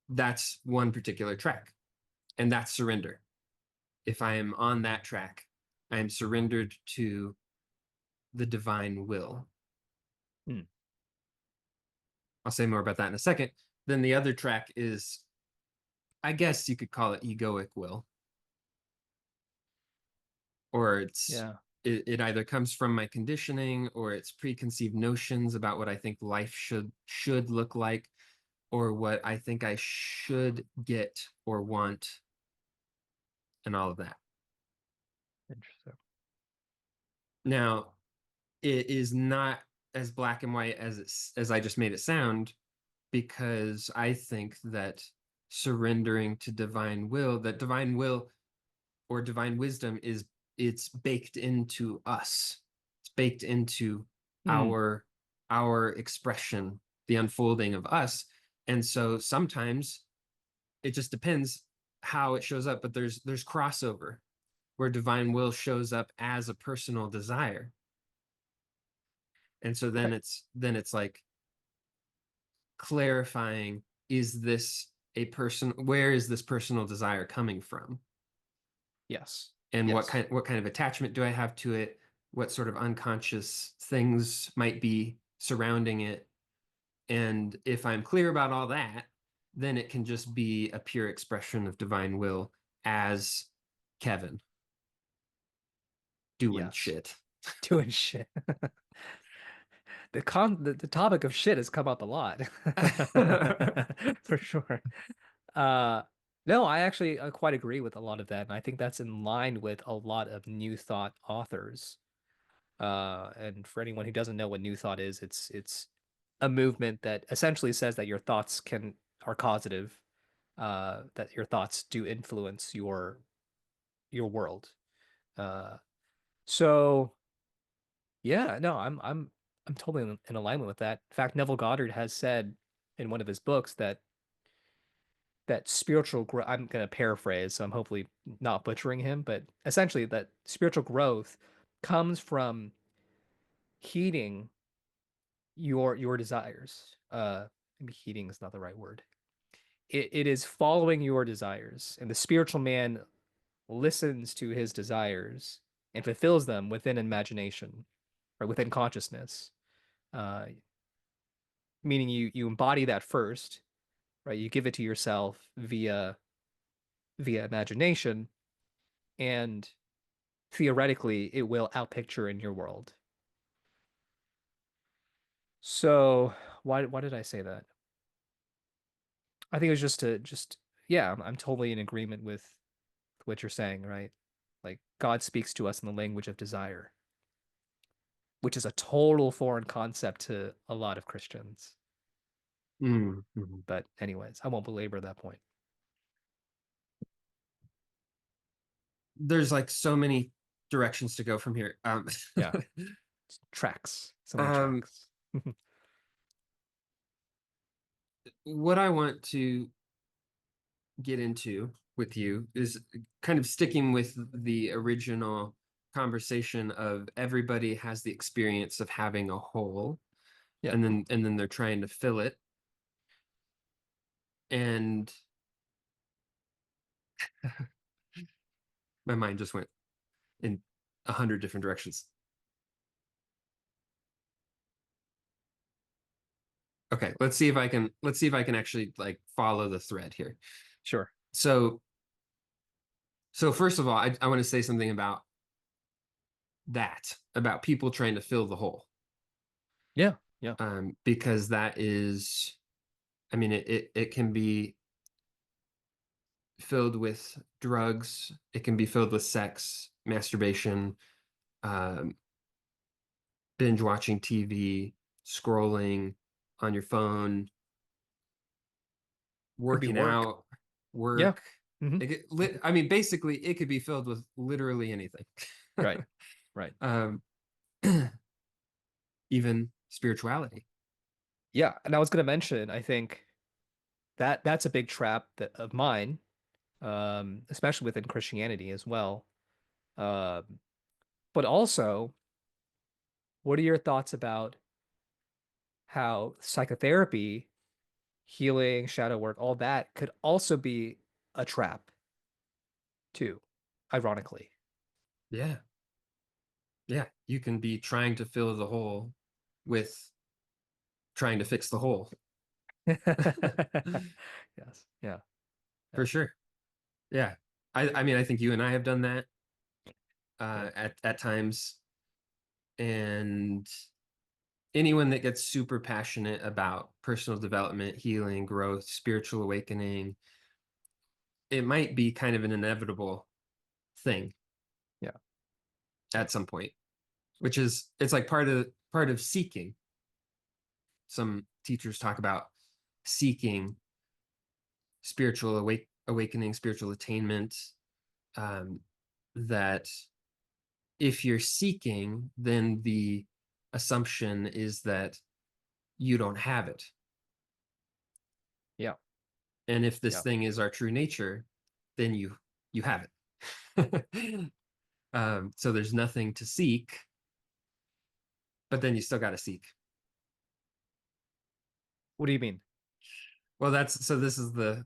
that's one particular track, and that's surrender. If I am on that track, I am surrendered to the divine will. Hmm. I'll say more about that in a second. Then the other track is, I guess you could call it egoic will, or Yeah. it either comes from my conditioning or it's preconceived notions about what I think life should look like or what I think I should get or want and all of that. Interesting. Now, it is not as black and white as I just made it sound, because I think that surrendering to divine will or divine wisdom is, it's baked into us. It's baked into Hmm. our our expression, the unfolding of us. And so sometimes it just depends how it shows up, but there's crossover where divine will shows up as a personal desire. And so Okay. then it's like clarifying, is this a person, where is this personal desire coming from, Yes. and Yes. what kind of attachment do I have to it, what sort of unconscious things might be surrounding it. And if I'm clear about all that, then it can just be a pure expression of divine will as Kevin doing Yes. shit. Doing shit. The topic of shit has come up a lot. For sure. Uh no, I actually quite agree with a lot of that, and I think that's in line with a lot of New Thought authors. And for anyone who doesn't know what New Thought is, it's a movement that essentially says that your thoughts can are causative, that your thoughts do influence your world. Uh, so yeah, no, I'm totally in alignment with that. In fact, Neville Goddard has said in one of his books that spiritual growth, I'm going to paraphrase, so I'm hopefully not butchering him, but essentially that spiritual growth comes from heeding your desires. Maybe heeding is not the right word. It is following your desires, and the spiritual man listens to his desires and fulfills them within imagination or within consciousness. Uh, Meaning you embody that first, right? You give it to yourself via imagination, and theoretically, it will outpicture in your world. So why did I say that? I think it was just to just yeah, I'm totally in agreement with what you're saying, right? Like God speaks to us in the language of desire, which is a total foreign concept to a lot of Christians. Mm-hmm. But anyways, I won't belabor that point. There's like so many directions to go from here. Yeah, tracks, so many um, tracks. what I want to get into with you is kind of sticking with the original conversation of everybody has the experience of having a hole, Yeah, and then they're trying to fill it, and my mind just went in 100 different directions. Okay, let's see if I can actually like follow the thread here. sure. So so first of all, I want to say something about that, about people trying to fill the hole, Yeah, yeah. because that is, I mean, it can be filled with drugs, it can be filled with sex, masturbation, um, binge watching TV, scrolling on your phone, Could be working work. out, Yeah. work. Hmm. I mean, basically, it could be filled with literally anything. Right. Right. um, even spirituality. Yeah. And I was going to mention, I think. that's a big trap of mine, especially within Christianity as well. Um, but also, what are your thoughts about how psychotherapy, healing, shadow work, all that could also be a trap too, ironically. Yeah. Yeah. You can be trying to fill the hole with trying to fix the hole. Yes. Yeah. For Yeah. sure. Yeah. I mean, I think you and I have done that Yeah. at times. And anyone that gets super passionate about personal development, healing, growth, spiritual awakening, it might be kind of an inevitable thing Yeah. Yeah. at some point, which is it's like part of seeking. Some teachers talk about seeking spiritual awakening, spiritual attainment. Um, that if you're seeking, then the assumption is that you don't have it. Yeah. And if this Yeah. thing is our true nature, then you have it. So there's nothing to seek, but then you still got to seek. What do you mean? Well, that's so this is the,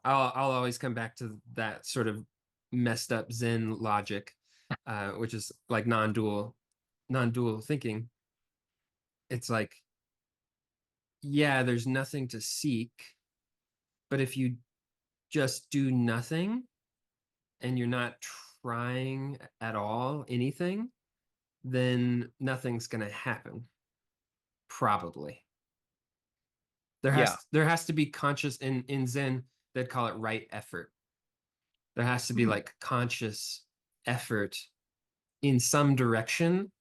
I'll always come back to that sort of messed up Zen logic, which is like non-dual thinking. It's like, yeah, there's nothing to seek, but if you just do nothing and you're not trying at all anything, then nothing's going to happen, probably. There Yeah. has there has to be conscious in Zen, they'd call it right effort. There has to be Hmm. like conscious effort in some direction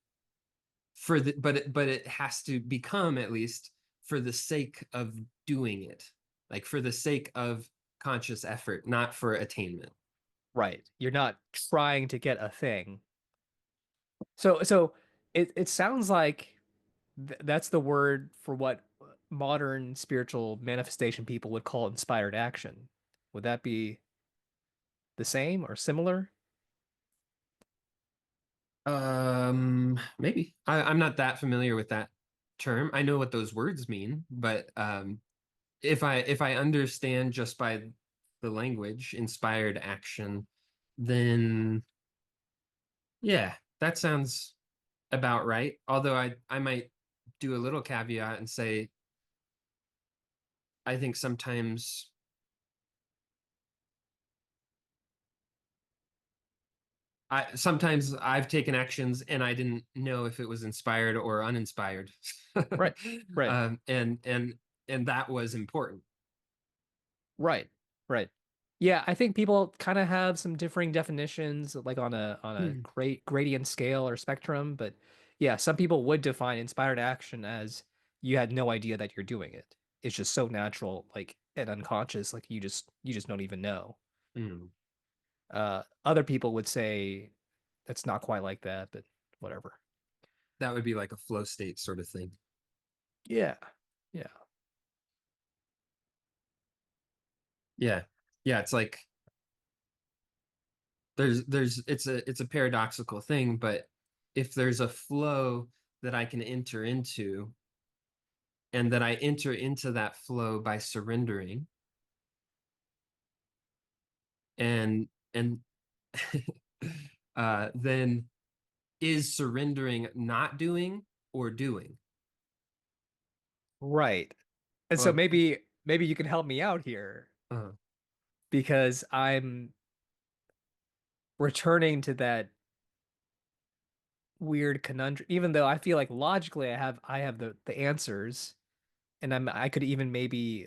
but it has to become at least for the sake of doing it, like for the sake of conscious effort, not for attainment. Right. You're not trying to get a thing. So it sounds like that's the word for what modern spiritual manifestation people would call inspired action. Would that be the same or similar? Maybe I'm not that familiar with that term. I know what those words mean, but if I understand just by the language inspired action, then yeah, that sounds about right. Although I might do a little caveat and say I think sometimes I've taken actions and I didn't know if it was inspired or uninspired. Right. Right. And that was important. Right. Right. Yeah, I think people kind of have some differing definitions, like on a Hmm. great gradient scale or spectrum. But yeah, some people would define inspired action as you had no idea that you're doing it. It's just so natural, like and unconscious, like you just don't even know. Hmm. Other people would say that's not quite like that, but whatever. That would be like a flow state sort of thing. Yeah. Yeah. Yeah. Yeah, it's like it's a paradoxical thing, but if there's a flow that I can enter into and that I enter into that flow by surrendering and then is surrendering not doing or doing? Right. And so Well, maybe you can help me out here uh, because I'm returning to that weird conundrum, even though I feel like logically I have the answers and I could even maybe,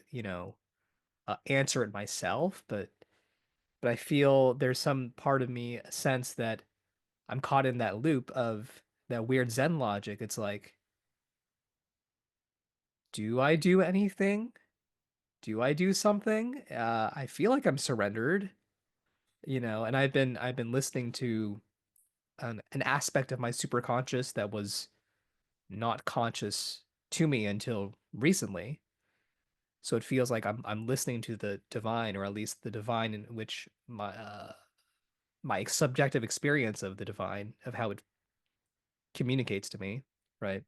answer it myself, but I feel there's some part of me, a sense that I'm caught in that loop of that weird Zen logic. It's like, do I do anything? Do I do something? I feel like I'm surrendered, and I've been listening to an aspect of my superconscious that was not conscious to me until recently. So it feels like I'm listening to the divine, or at least the divine in which my subjective experience of the divine, of how it communicates to me, right?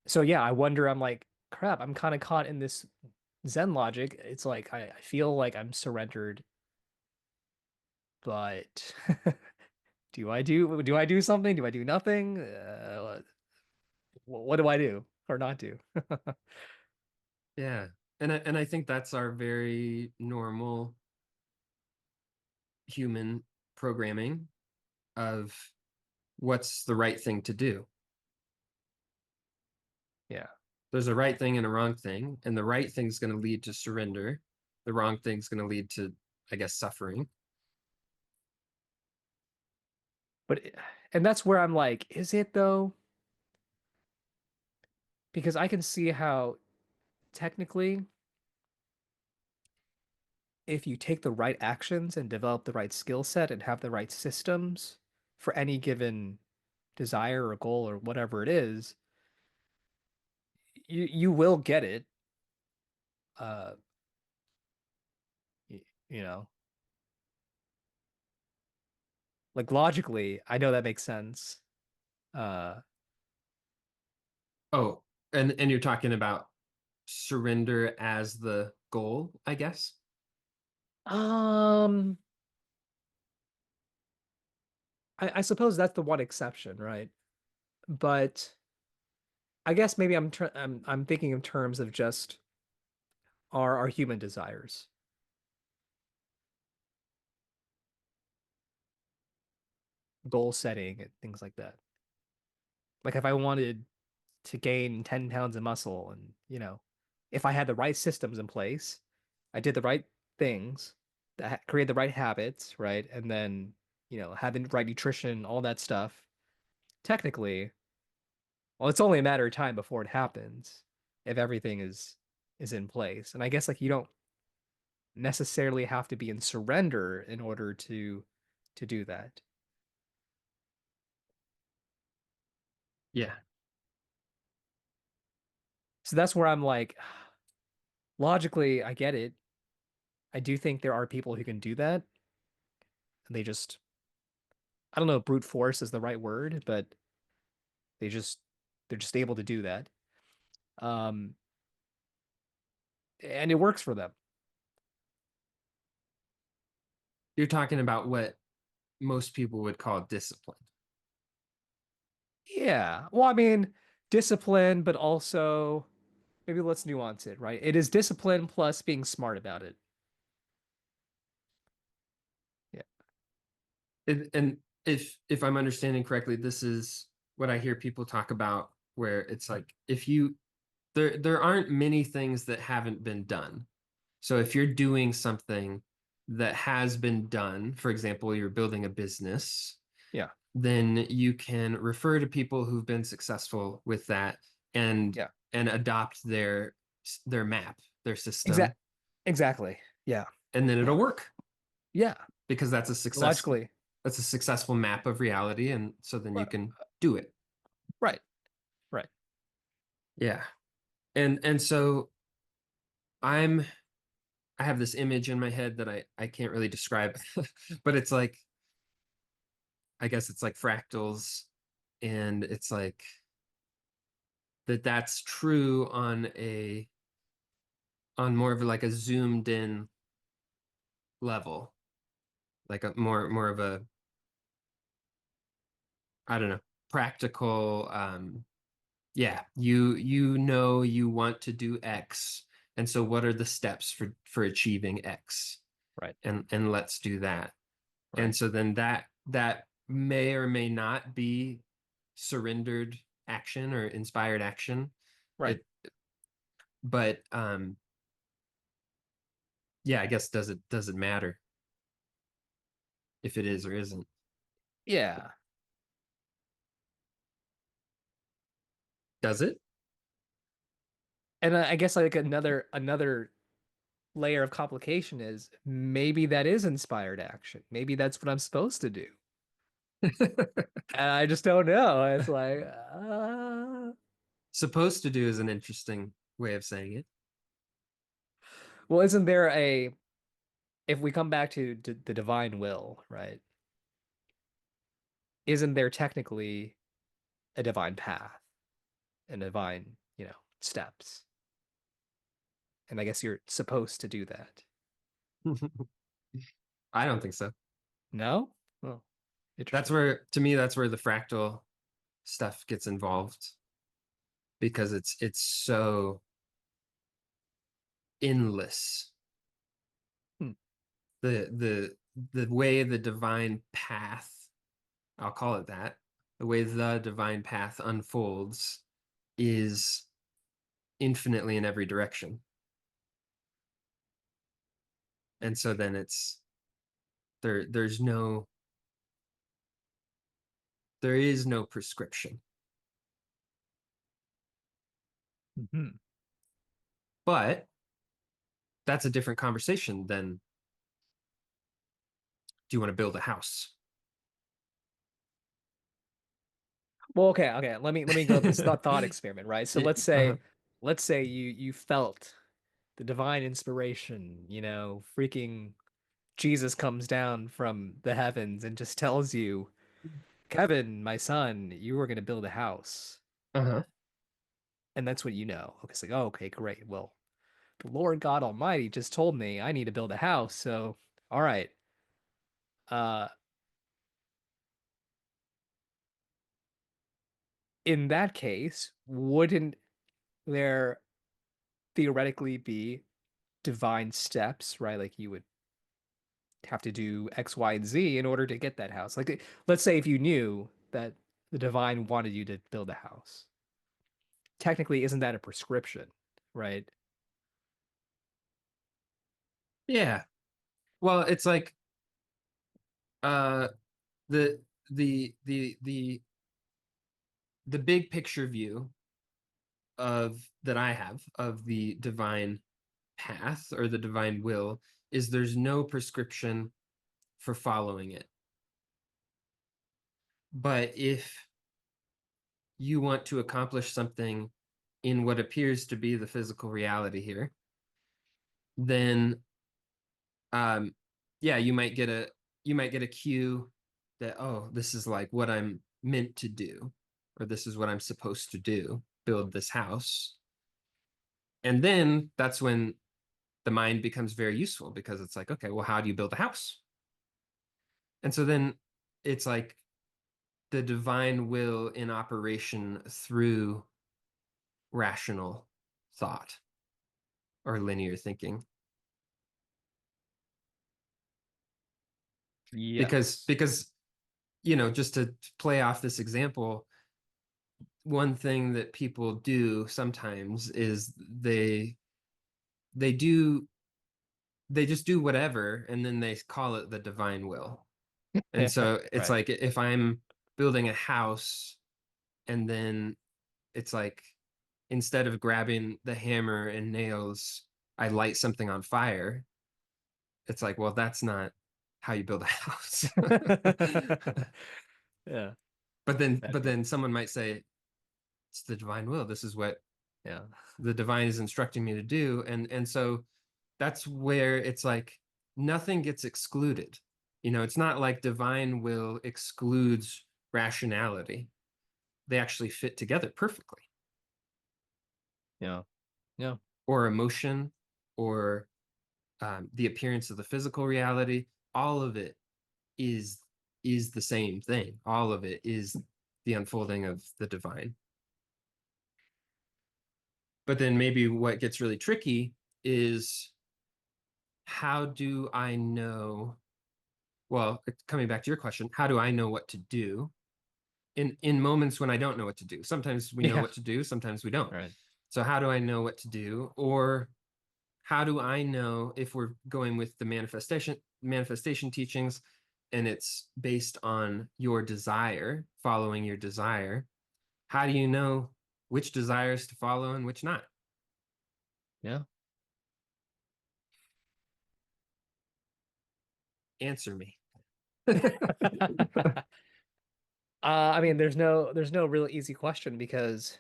So yeah, I wonder, I'm like, crap, I'm kind of caught in this Zen logic. It's like I feel like I'm surrendered, but do I do something? Do I do nothing? What do I do or not do? Yeah. And I think that's our very normal human programming of what's the right thing to do. Yeah. There's a right thing and a wrong thing, and the right thing's going to lead to surrender. The wrong thing's going to lead to, I guess, suffering. But and that's where I'm like, is it though? Because I can see how technically, if you take the right actions and develop the right skill set and have the right systems for any given desire or goal or whatever it is, you will get it. Uh, you know, like logically, I know that makes sense. Uh, Oh, and you're talking about surrender as the goal, I guess. um, I suppose that's the one exception, right? But I guess maybe I'm thinking in terms of just our human desires, goal setting, and things like that. Like if I wanted to gain 10 pounds of muscle, and if I had the right systems in place, I did the right things that created the right habits, right? And then, had the right nutrition, all that stuff. Technically, well, it's only a matter of time before it happens if everything is in place. And I guess like you don't necessarily have to be in surrender in order to do that. Yeah. So that's where I'm like, logically, I get it. I do think there are people who can do that. And they just, I don't know if brute force is the right word, but they just, they're just able to do that. Um, and it works for them. You're talking about what most people would call discipline. Yeah. Well, I mean, discipline, but also maybe let's nuance it, right? It is discipline plus being smart about it. Yeah. And if I'm understanding correctly, this is what I hear people talk about, where it's like if you there aren't many things that haven't been done. So if you're doing something that has been done, for example, you're building a business, Yeah. then you can refer to people who've been successful with that and Yeah. and adopt their map, their system, Exact. Exactly. Yeah. and then it'll Yeah. work Yeah. because that's a successful map of reality, and so then you Right. can do it. Right. Right. Yeah. And so I'm I have this image in my head that I can't really describe, but it's like I guess it's like fractals, and it's like that's true on more of like a zoomed in level, like a more of a, I don't know, practical, yeah, you want to do X, and so what are the steps for achieving X? Right. And let's do that. And Right. so then that may or may not be surrendered action or inspired action. Right. It but yeah, I guess does it matter if it is or isn't? Yeah. Does it? And I guess like another layer of complication is maybe that is inspired action. Maybe that's what I'm supposed to do. And I just don't know. It's like, Supposed to do is an interesting way of saying it. Well, isn't there a if we come back to the divine will, right? Isn't there technically a divine path and divine, steps? And I guess you're supposed to do that. I don't think so. No? Oh, That's interesting. where, to me, that's where the fractal stuff gets involved because it's so endless. Hmm. The way the divine path, I'll call it that, the way the divine path unfolds is infinitely in every direction. And so then there's no there is no prescription. Mhm. But that's a different conversation than do you want to build a house? Well, okay. Let me go this thought experiment, right? So Uh-huh. let's say you felt the divine inspiration, freaking Jesus comes down from the heavens and just tells you, Kevin, my son, you were going to build a house. Uh-huh. And that's what you know. Okay, it's like, oh, okay, great. Well, the Lord God Almighty just told me I need to build a house. So, all right. Uh, in that case, wouldn't there theoretically be divine steps, right? Like you would have to do X, Y, and Z in order to get that house. Like, let's say if you knew that the divine wanted you to build a house, technically, isn't that a prescription, right? Yeah. Well, it's like uh the the big picture view of that I have of the divine path or the divine will is there's no prescription for following it. But if you want to accomplish something in what appears to be the physical reality here, then um yeah, you might get a cue that, oh, this is like what I'm meant to do, or this is what I'm supposed to do, build this house. And then that's when the mind becomes very useful because it's like, okay, well, how do you build a house? And so then it's like the divine will in operation through rational thought or linear thinking. Yes. Because just to play off this example, one thing that people do sometimes is they do they just do whatever and then they call it the divine will. And so it's Right. like if I'm building a house and then it's like instead of grabbing the hammer and nails, I light something on fire. It's like, well, that's not how you build a house. Yeah, But that then someone might say, it's the divine will. This is what yeah. the divine is instructing me to do. And so that's where it's like nothing gets excluded. It's not like divine will excludes rationality. They actually fit together perfectly. Yeah. Yeah. Or emotion, or the appearance of the physical reality. All of it is is the same thing. All of it is the unfolding of the divine. But then maybe what gets really tricky is how do I know? Well, coming back to your question, how do I know what to do in moments when I don't know what to do? Sometimes we know Yeah. what to do, sometimes we don't. All right. So how do I know what to do? Or how do I know if we're going with the manifestation teachings and it's based on your desire, following your desire? How do you know which desires to follow and which not? Yeah. Answer me. I mean, there's no real easy question because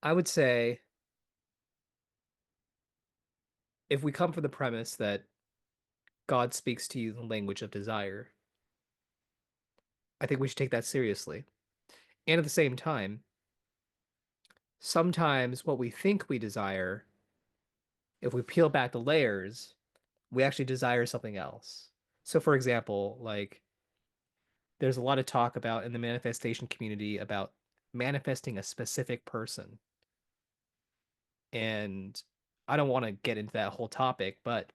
I would say if we come from the premise that God speaks to you in the language of desire, I think we should take that seriously. And at the same time, sometimes what we think we desire, if we peel back the layers, we actually desire something else. So, for example, like there's a lot of talk about in the manifestation community about manifesting a specific person. And I don't want to get into that whole topic, but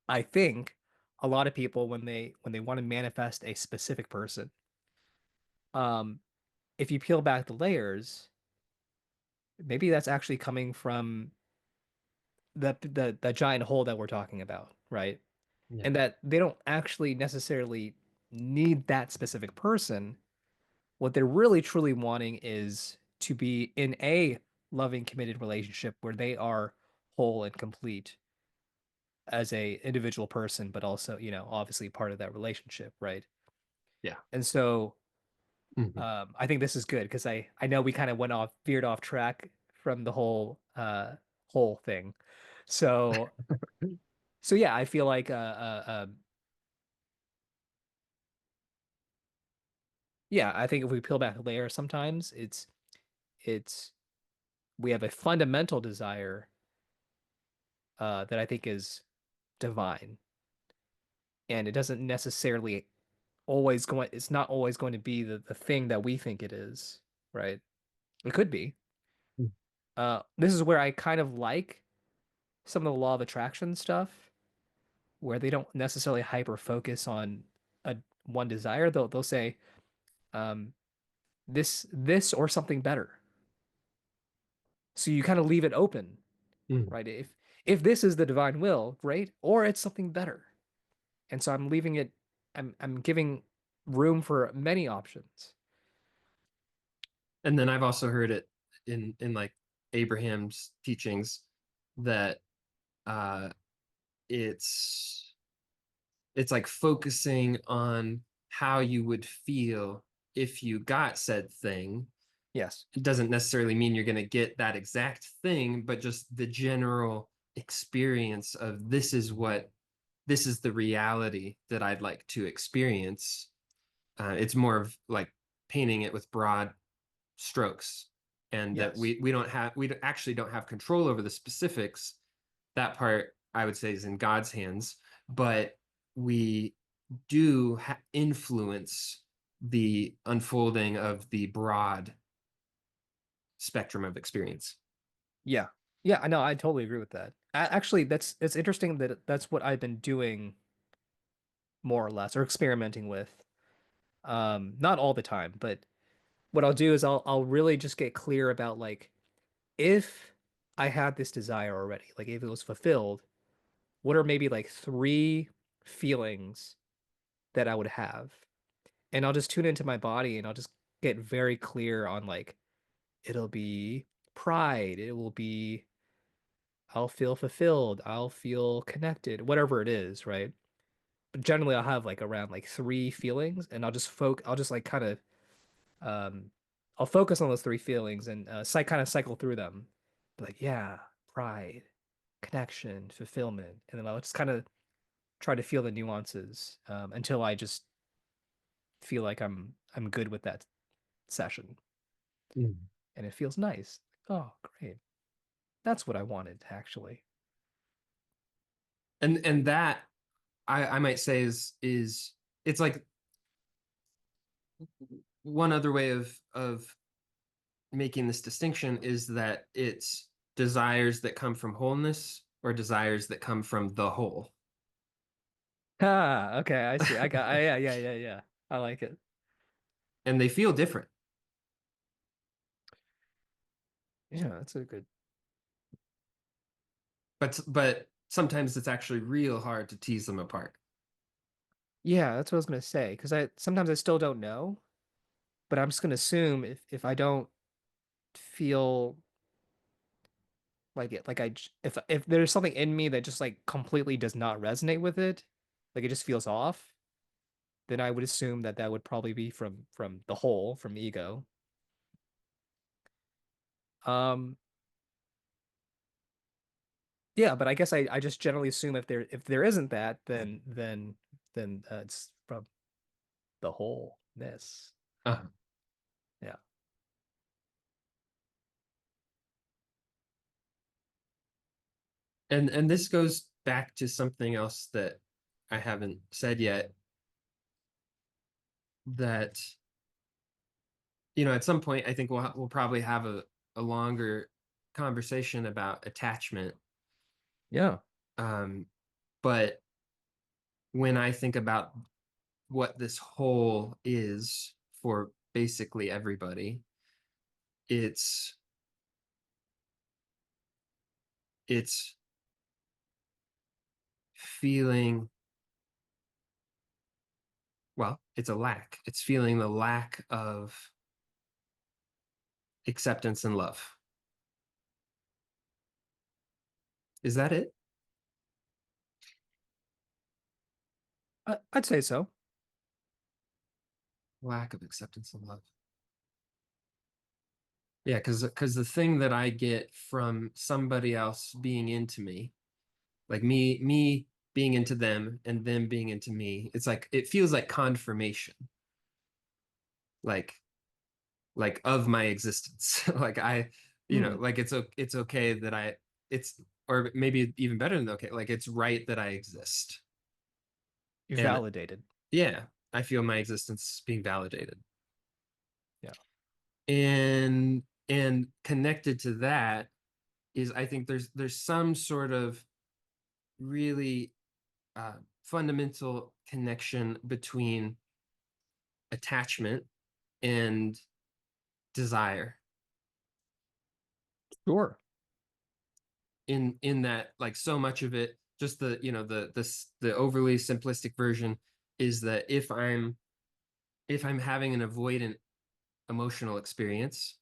I think a lot of people when they want to manifest a specific person, um, if you peel back the layers, maybe that's actually coming from the giant hole that we're talking about, right? Yeah. And that they don't actually necessarily need that specific person. What they're really truly wanting is to be in a loving, committed relationship where they are whole and complete as a individual person, but also, obviously part of that relationship, right? Yeah. And so Mhm. I think this is good because I know we kind of veered off track from the whole thing. So so yeah, I feel like yeah, I think if we peel back a layer, sometimes it's we have a fundamental desire that I think is divine, and it doesn't necessarily it's not always going to be the thing that we think it is, right? It could be. This is where I kind of like some of the law of attraction stuff, where they don't necessarily hyper focus on a one desire. They'll say um, this or something better. So you kind of leave it open, Mhm. right? If this is the divine will, great, or it's something better. And so I'm leaving it. I'm giving room for many options. And then I've also heard it in like Abraham's teachings that uh it's it's like focusing on how you would feel if you got said thing. Yes. It doesn't necessarily mean you're going to get that exact thing, but just the general experience of this is the reality that I'd like to experience. It's more of like painting it with broad strokes, and that Yes. we actually don't have control over the specifics. That part I would say is in God's hands, but we do influence the unfolding of the broad spectrum of experience. Yeah. Yeah, I know. I totally agree with that. Actually, it's interesting that that's what I've been doing more or less, or experimenting with. Not all the time, but what I'll do is I'll really just get clear about like if I had this desire already, like if it was fulfilled, what are maybe like three feelings that I would have? And I'll just tune into my body and I'll just get very clear on like it'll be pride, it will be I'll feel fulfilled, I'll feel connected, whatever it is, right? But generally I'll have like around like three feelings and I'll just like kind of um I'll focus on those three feelings and kind of cycle through them. Be like, yeah, pride, connection, fulfillment, and then I'll just kind of try to feel the nuances until I just feel like I'm good with that session, Mm. and it feels nice. Oh, great. That's what I wanted, actually. And that I might say is it's like one other way of making this distinction is that it's desires that come from wholeness or desires that come from the whole. Ah, okay, I see. Yeah, yeah, yeah, yeah. I like it. And they feel different. Yeah, that's a good. But sometimes it's actually real hard to tease them apart. Yeah, that's what I was gonna say. Because I sometimes I still don't know, but I'm just gonna assume if I don't feel like it, like if there's something in me that just like completely does not resonate with it, like it just feels off, then I would assume that that would probably be from the whole, from ego. Um, Yeah, but I guess I just generally assume if there isn't that, then it's from the wholeness. Uh, Yeah. and this goes back to something else that I haven't said yet, that at some point I think we'll probably have a longer conversation about attachment. Yeah. Um, but when I think about what this whole is for basically everybody, it's it's feeling, well, it's a lack. It's feeling the lack of acceptance and love. Is that it? I'd say so. Lack of acceptance and love. Yeah, because the thing that I get from somebody else being into me, like me being into them and them being into me, it's like it feels like confirmation, like of my existence. Like Hmm. like it's okay that it's or maybe even better than okay, like it's right that I exist. You And validated. yeah, I feel my existence being validated. Yeah. And connected to that is, I think there's some sort of really fundamental connection between attachment and desire, Sure. in that, like, so much of it, just the overly simplistic version is that if I'm having an avoidant emotional experience,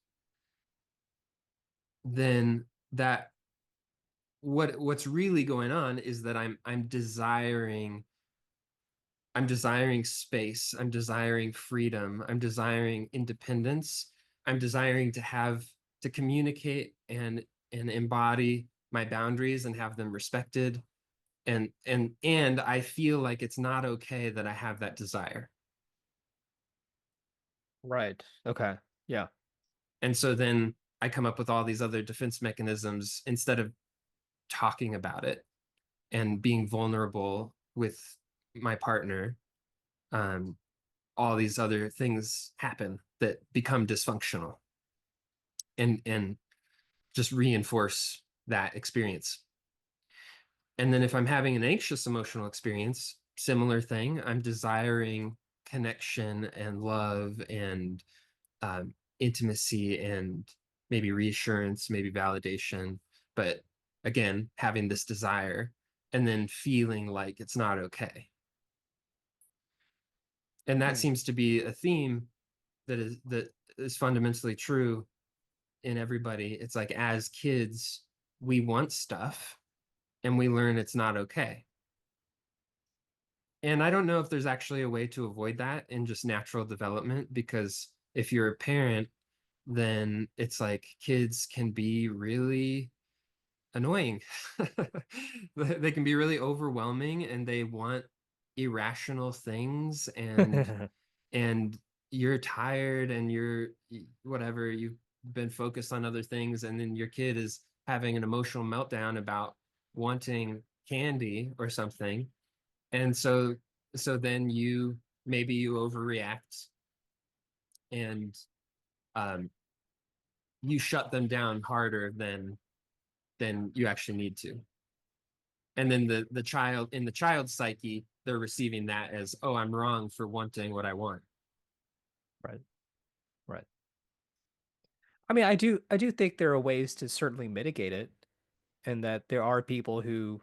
then that what's really going on is that I'm desiring space, I'm desiring freedom, I'm desiring independence, I'm desiring to communicate and embody my boundaries and have them respected. And I feel like it's not okay that I have that desire. Right. Okay. Yeah. And so then I come up with all these other defense mechanisms instead of talking about it and being vulnerable with my partner. Um, all these other things happen that become dysfunctional and just reinforce that experience. And then if I'm having an anxious emotional experience, similar thing, I'm desiring connection and love and intimacy and maybe reassurance, maybe validation. But again, having this desire and then feeling like it's not okay. And that Hmm. seems to be a theme that is fundamentally true in everybody. It's like, as kids, we want stuff and we learn it's not okay. And I don't know if there's actually a way to avoid that in just natural development, because if you're a parent, then it's like kids can be really annoying. They can be really overwhelming and they want irrational things, and you're tired and you're whatever, you've been focused on other things, and then your kid is having an emotional meltdown about wanting candy or something. And so then you overreact, and um, you shut them down harder than you actually need to. And then the child, in the child's psyche, they're receiving that as, oh, I'm wrong for wanting what I want. Right. Right. I mean, I do think there are ways to certainly mitigate it, and that there are people who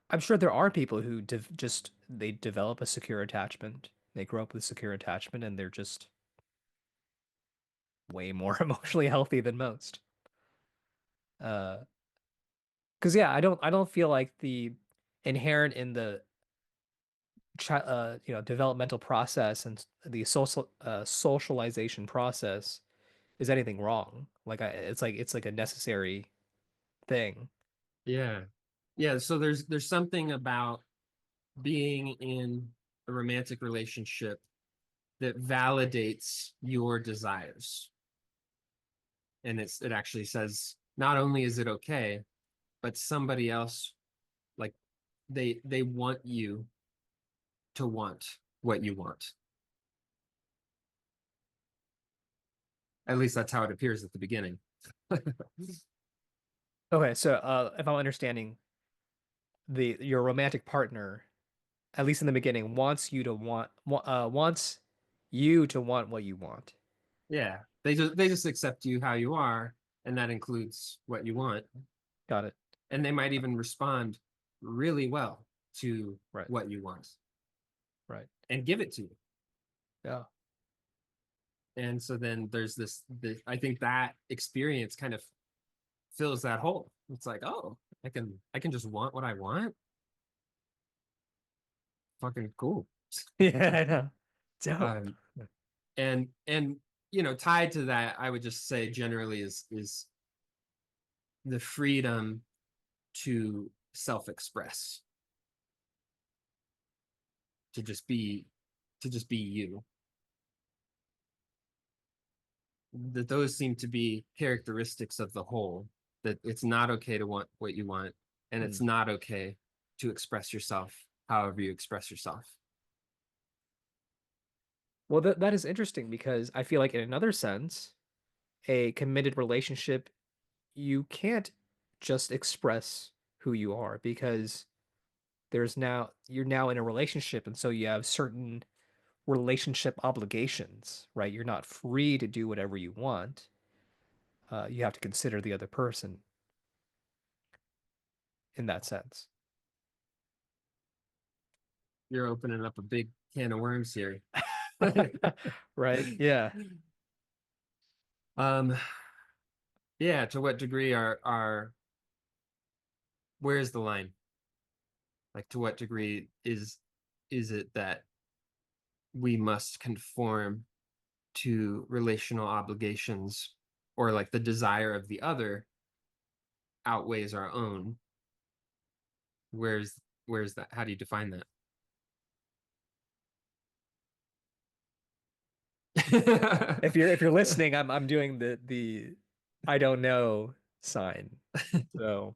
I'm sure there are people who just they develop a secure attachment. They grow up with secure attachment and they're just way more emotionally healthy than most. Uh, because yeah, I don't feel like the inherent in the developmental process and the socialization process is anything wrong. Like it's like a necessary thing. Yeah. Yeah, so there's something about being in a romantic relationship that validates your desires. And it actually says not only is it okay, but somebody else, like, they want you to want what you want. At least that's how it appears at the beginning. Okay, so if I'm understanding, the your romantic partner, at least in the beginning, wants you to want what you want. Yeah, they just accept you how you are, and that includes what you want. Got it. And they might even respond really well to Right. what you want Right. and give it to you. Yeah. And so then there's I think that experience kind of fills that hole. It's like, oh, I can just want what I want. Fucking cool. Yeah, I know. Dope. Um, and tied to that, I would just say generally is the freedom to self-express, to just be to just be you. That those seem to be characteristics of the whole, that it's not okay to want what you want, and it's Hmm. not okay to express yourself however you express yourself. Well, that is interesting because I feel like in another sense, a committed relationship, you can't just express who you are because you're now in a relationship, and so you have certain relationship obligations, right? You're not free to do whatever you want. You have to consider the other person in that sense. You're opening up a big can of worms here. Right? Yeah. um yeah, to what degree are where's the line? Like, to what degree is it that we must conform to relational obligations, or like the desire of the other outweighs our own? Where's that? How do you define If that? you're listening, I'm doing the I don't know sign. So,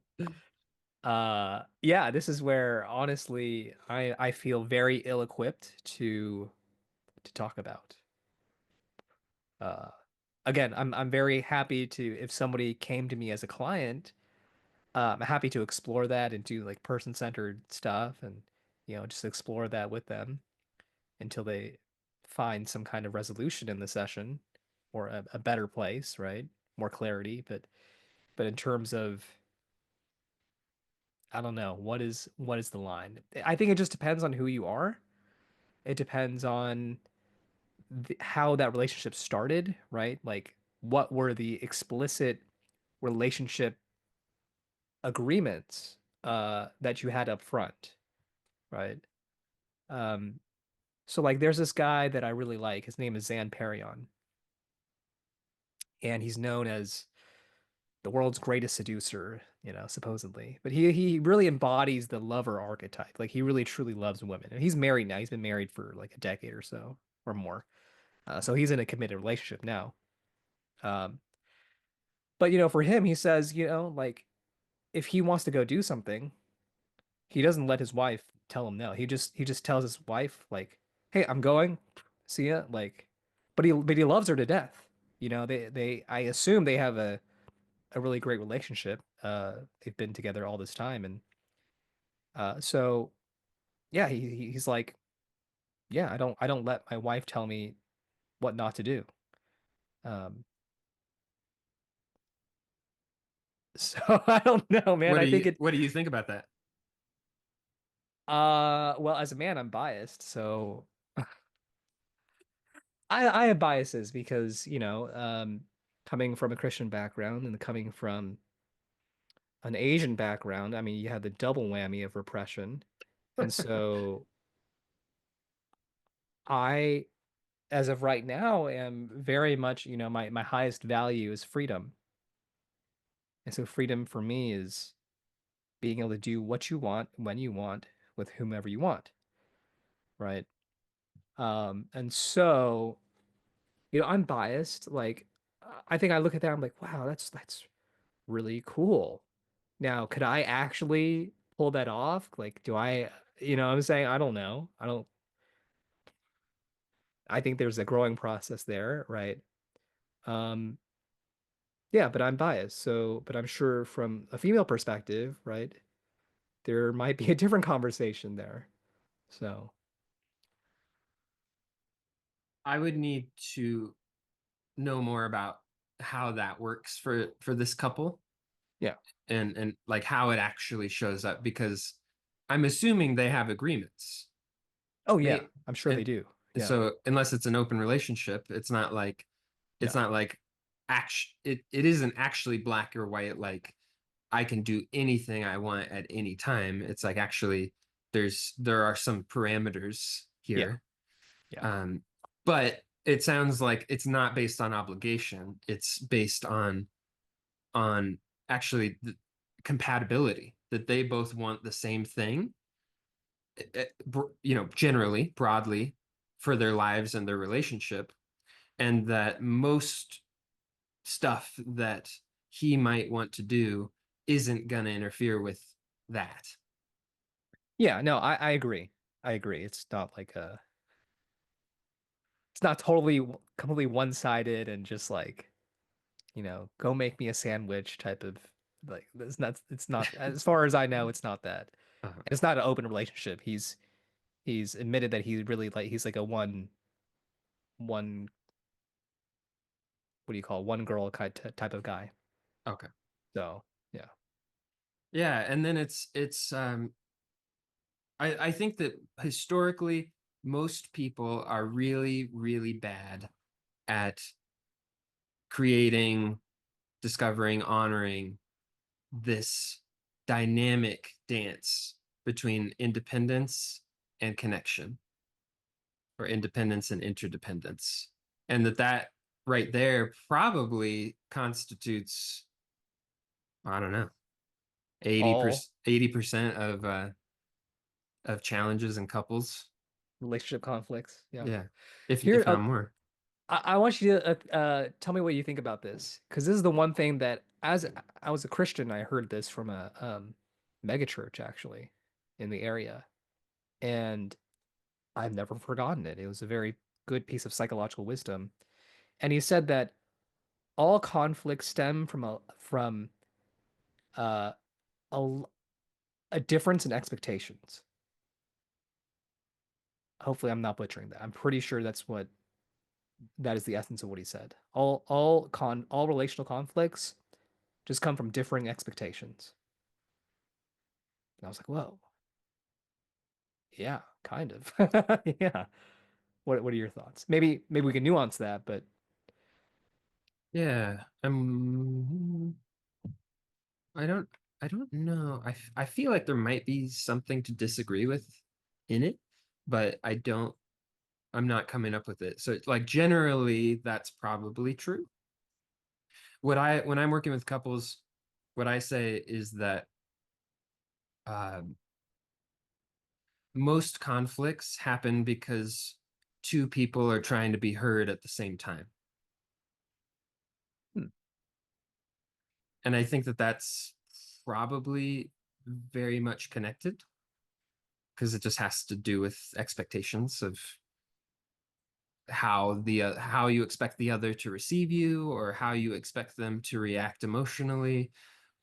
yeah, this is where honestly I feel very ill-equipped to talk about. Uh, Again, I'm very happy to if somebody came to me as a client, I'm happy to explore that and do like person-centered stuff and just explore that with them until they find some kind of resolution in the session or a better place, right? More clarity. But in terms of I don't know, what is the line? I think it just depends on who you are. It depends on how that relationship started, right? Like what were the explicit relationship agreements that you had up front, right? Um, so like there's this guy that I really like. His name is Zan Perion, and he's known as the world's greatest seducer, supposedly. But he really embodies the lover archetype. Like he really truly loves women. And he's married now. He's been married for like a decade or so or more. So he's in a committed relationship now. Um, but for him, he says, like if he wants to go do something, he doesn't let his wife tell him no. He just tells his wife like, "Hey, I'm going. See ya." Like, but he loves her to death. They I assume they have a really great relationship. They've been together all this time, and so yeah, he's like, yeah, I don't let my wife tell me what not to do. Um, so I don't know, man. what do I think you it. what do you think about that? Well, as a man, I'm biased, so I have biases because coming from a Christian background and coming from an Asian background, I mean, you have the double whammy of repression, and so I as of right now am very much, my highest value is freedom. And so freedom for me is being able to do what you want when you want with whomever you want, right? And so, I'm biased. Like, I think I look at that, I'm like, wow, that's really cool. Now, could I actually pull that off? Like, do I, I'm saying I don't know. I think there's a growing process there, right? Um, yeah, but I'm biased. So, but I'm sure from a female perspective, right, there might be a different conversation there. So, I would need to know more about how that works for this couple, yeah. and like how it actually shows up, because I'm assuming they have agreements. Oh, yeah. May I'm sure they and do. Yeah. so unless it's an open relationship, it's No. not like it isn't actually black or white, like I can do anything I want at any time. It's like actually there are some parameters Yeah. here. Yeah. Um, but it sounds like it's not based on obligation. It's based on actually the compatibility, that they both want the same thing, generally, broadly, for their lives and their relationship, and that most stuff that he might want to do isn't going to interfere with that. Yeah. No, I agree. I agree. It's not totally completely one-sided and just like, go make me a sandwich type of like it's not as far as I know, it's not that. Uh, And it's not an open relationship. He's admitted that he's like a one what do you call it? One girl type of guy. okay. So, yeah. Yeah, and then I think that historically most people are really, really bad at creating, discovering, honoring this dynamic dance between independence and connection, or independence and interdependence. And that right there probably constitutes, I don't know, All 80% of challenges in couples. relationship conflicts. Yeah. Yeah. If Here, not more. I want you to tell me what you think about this, because this is the one thing that, as I was a Christian, I heard this from a mega church actually in the area, and I've never forgotten it. It was a very good piece of psychological wisdom, and he said that all conflicts stem from uh, a a difference in expectations. Hopefully, I'm not butchering that. I'm pretty sure that is the essence of what he said. All relational conflicts just come from differing expectations. And I was like, whoa, yeah, kind of. Yeah. What are your thoughts? Maybe we can nuance that, but Yeah. I don't I don't know. I feel like there might be something to disagree with in it, but I'm not coming up with it. So like generally that's probably true. When I'm working with couples, what I say is that um, most conflicts happen because two people are trying to be heard at the same time. hmm, And I think that that's probably very much connected, because it just has to do with expectations of how you expect the other to receive you, or how you expect them to react emotionally,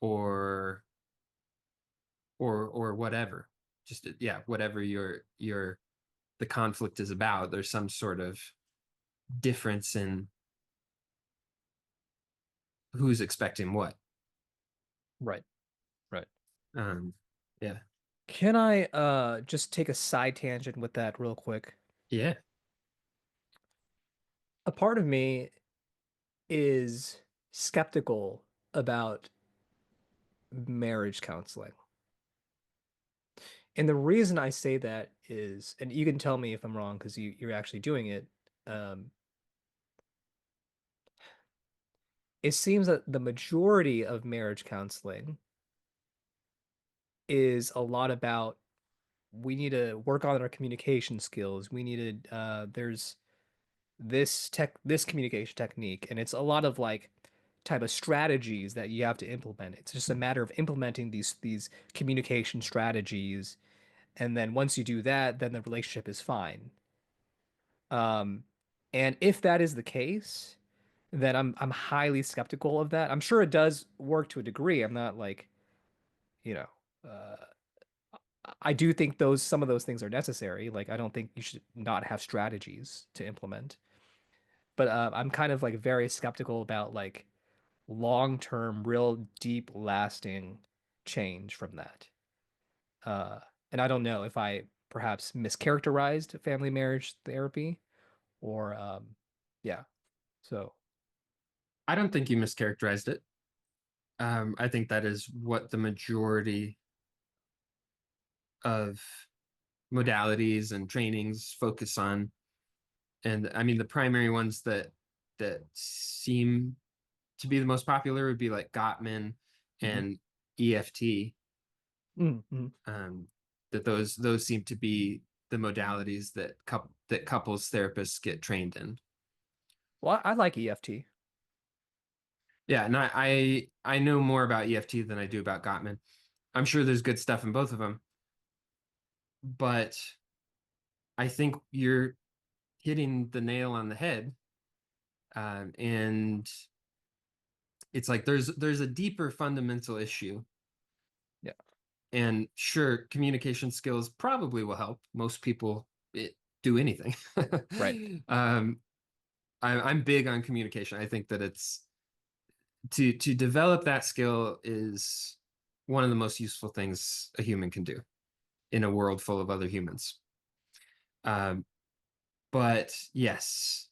or or whatever. Just yeah, whatever your the conflict is about, there's some sort of difference in who's expecting what. right, right. um yeah. Can I just take a side tangent with that real quick? Yeah. A part of me is skeptical about marriage counseling. And the reason I say that is, and you can tell me if I'm wrong because you're actually doing it. Um, it seems that the majority of marriage counseling is a lot about we need to work on our communication skills. We need to there's this communication technique, and it's a lot of like type of strategies that you have to implement. It's just a matter of implementing these communication strategies, and then once you do that, then the relationship is fine. Um, and if that is the case, then I'm highly skeptical of that. I'm sure it does work to a degree. I'm not like, you know, uh, I do think those some of those things are necessary. Like I don't think you should not have strategies to implement. But I'm kind of like very skeptical about like long-term, real deep lasting change from that. Uh, and I don't know if I perhaps mischaracterized family marriage therapy or yeah. So I don't think you mischaracterized it. I think that is what the majority of modalities and trainings focus on. And I mean, the primary ones that seem to be the most popular would be like Gottman mhm. and EFT. Mhm. Um, that those seem to be the modalities that couples therapists get trained in. Well, I like EFT. Yeah, and I know more about EFT than I do about Gottman. I'm sure there's good stuff in both of them, but I think you're hitting the nail on the head. And it's like there's a deeper fundamental issue. Yeah, And sure, communication skills probably will help. Most people do anything. right. um, I'm big on communication. I think that it's to develop that skill is one of the most useful things a human can do in a world full of other humans. Um, but yes,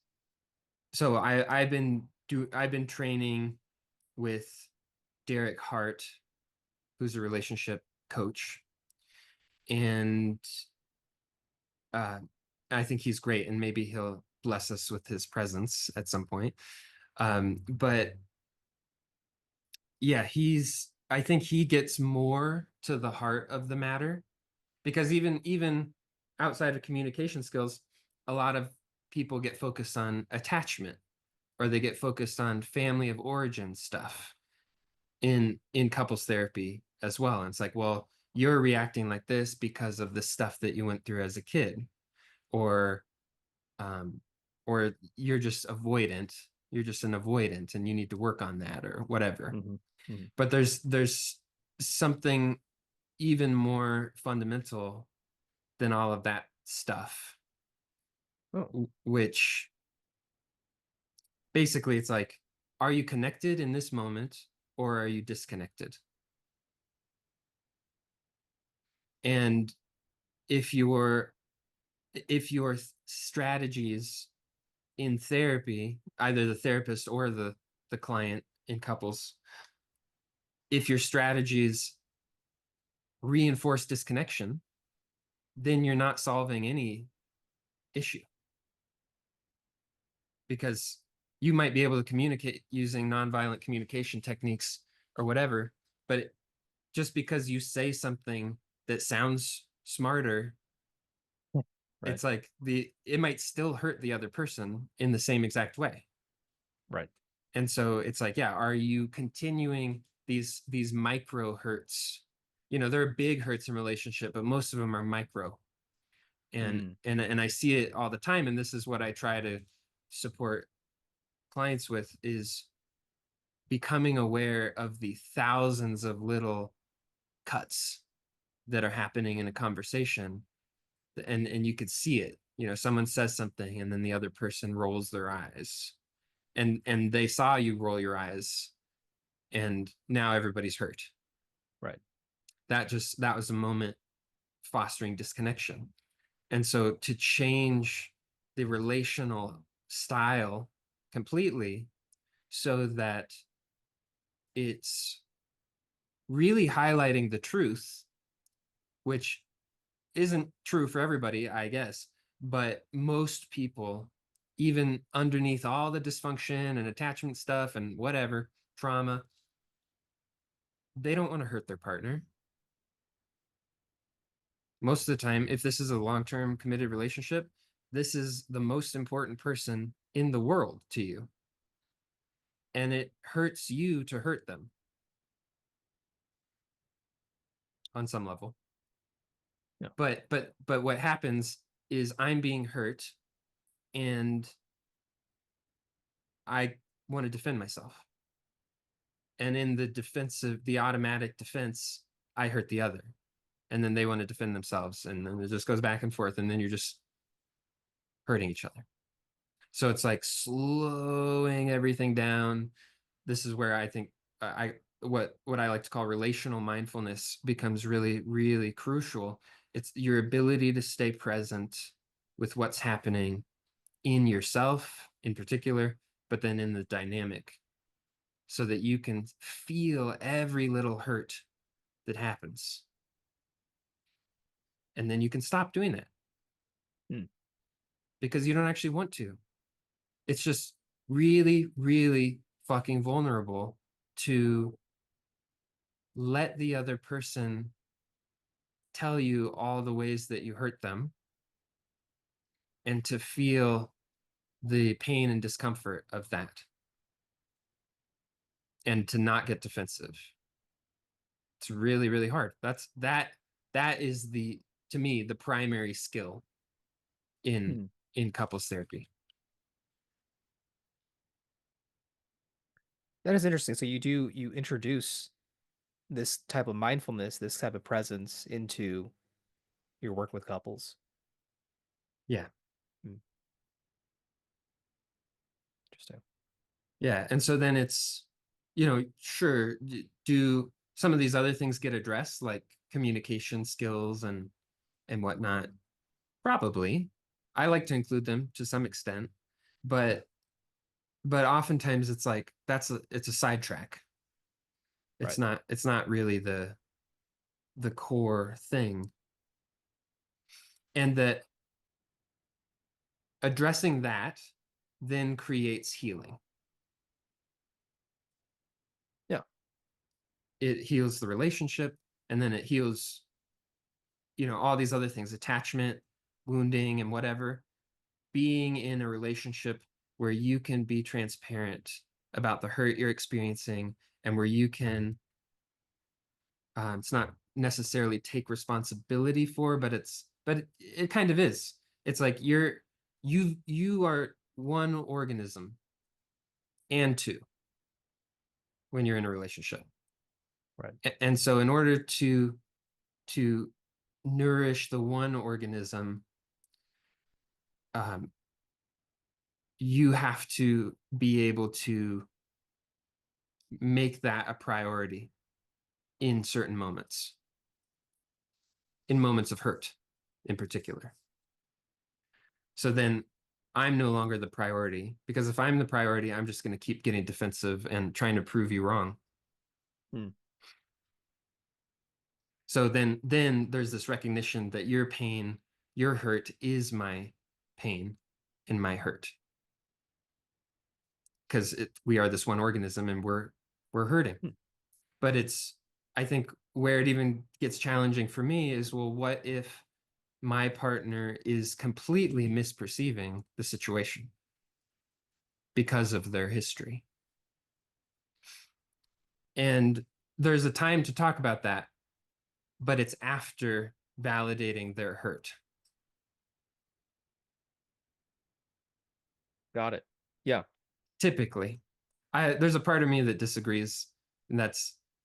so I've been training with Derek Hart, who's a relationship coach, and uh, I think he's great, and maybe he'll bless us with his presence at some point. But yeah, I think he gets more to the heart of the matter because even outside of communication skills, a lot of people get focused on attachment or they get focused on family of origin stuff in couples therapy as well. And it's like, well, you're reacting like this because of the stuff that you went through as a kid, or um, or you're just avoidant. You're just an avoidant, and you need to work on that, or whatever. Hmm. Hmm. But there's something even more fundamental than all of that stuff, Oh, which basically it's like, are you connected in this moment or are you disconnected? And if your if your strategies in therapy, either the therapist or the client in couples, if your strategies reinforce disconnection, then you're not solving any issue because you might be able to communicate using nonviolent communication techniques or whatever, but just because you say something that sounds smarter, right, it's like it might still hurt the other person in the same exact way. right. And so it's like, yeah, are you continuing these micro hurts? You know, there are big hurts in relationship, but most of them are micro. Mm. And I see it all the time. And this is what I try to support clients with is becoming aware of the thousands of little cuts that are happening in a conversation. And you could see it. You know, someone says something and then the other person rolls their eyes. And they saw you roll your eyes and now everybody's hurt. Right. That was a moment fostering disconnection. And so to change the relational style completely so that it's really highlighting the truth, which isn't true for everybody, I guess, but most people, even underneath all the dysfunction and attachment stuff and whatever, trauma, they don't want to hurt their partner. Most of the time, if this is a long-term committed relationship, this is the most important person in the world to you. And it hurts you to hurt them on some level. Yeah. But what happens is I'm being hurt and I want to defend myself. And in the automatic defense, I hurt the other. And then they want to defend themselves. And then it just goes back and forth. And then you're just hurting each other. So it's like slowing everything down. This is where I think I what I like to call relational mindfulness becomes really, really crucial. It's your ability to stay present with what's happening in yourself in particular, but then in the dynamic so that you can feel every little hurt that happens. And then you can stop doing that Hmm. because you don't actually want to. It's just really, really fucking vulnerable to let the other person tell you all the ways that you hurt them and to feel the pain and discomfort of that and to not get defensive. It's really, really hard. That is the to me the primary skill in Hmm. in couples therapy. That is interesting. So you introduce this type of mindfulness, this type of presence into your work with couples. Yeah. Hmm. Interesting. Yeah. And so then it's, sure, do some of these other things get addressed, like communication skills and whatnot? Probably. I like to include them to some extent, but oftentimes it's like it's a sidetrack. Right. It's not really the core thing. And that addressing that then creates healing. Yeah. It heals the relationship and then it heals, all these other things, attachment, wounding, and whatever. Being in a relationship where you can be transparent about the hurt you're experiencing and where you can, it's not necessarily take responsibility for, but it kind of is. It's like you are one organism and two when you're in a relationship. Right. And so in order to nourish the one organism, um, you have to be able to make that a priority in certain moments, in moments of hurt in particular. So then I'm no longer the priority because if I'm the priority, I'm just going to keep getting defensive and trying to prove you wrong. Hmm. So then there's this recognition that your pain, your hurt is my pain and my hurt because we are this one organism and we're hurting. Hmm. But I think where it even gets challenging for me is, well, what if my partner is completely misperceiving the situation because of their history? And there's a time to talk about that, but it's after validating their hurt. Got it. Yeah. Typically, there's a part of me that disagrees, and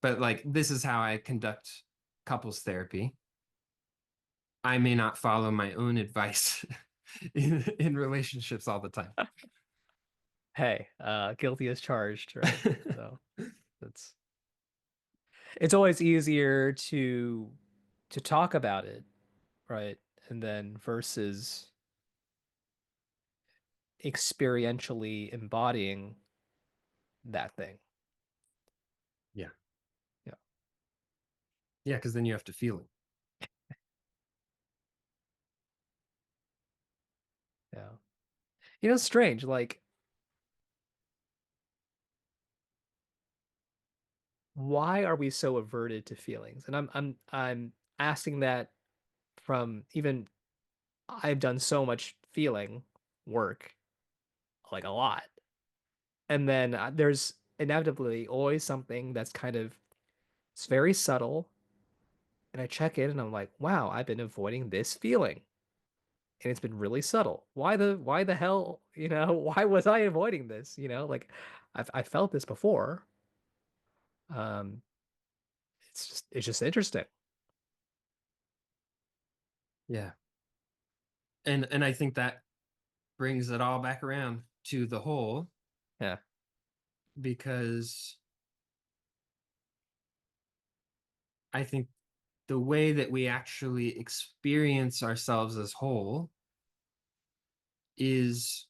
but like this is how I conduct couples therapy. I may not follow my own advice in relationships all the time. Hey, guilty as charged, right? So it's it's always easier to talk about it, right? And then versus experientially embodying that thing. Yeah. Yeah. Yeah, because then you have to feel it. Yeah. It's strange. Like, why are we so averted to feelings? And I'm asking that from even I've done so much feeling work, like a lot. And then there's inevitably always something that's kind of it's very subtle. And I check in and I'm like, wow, I've been avoiding this feeling. And it's been really subtle. Why the hell, why was I avoiding this? Like I felt this before. Um, it's just interesting. Yeah. And I think that brings it all back around to the whole, Yeah. because I think the way that we actually experience ourselves as whole is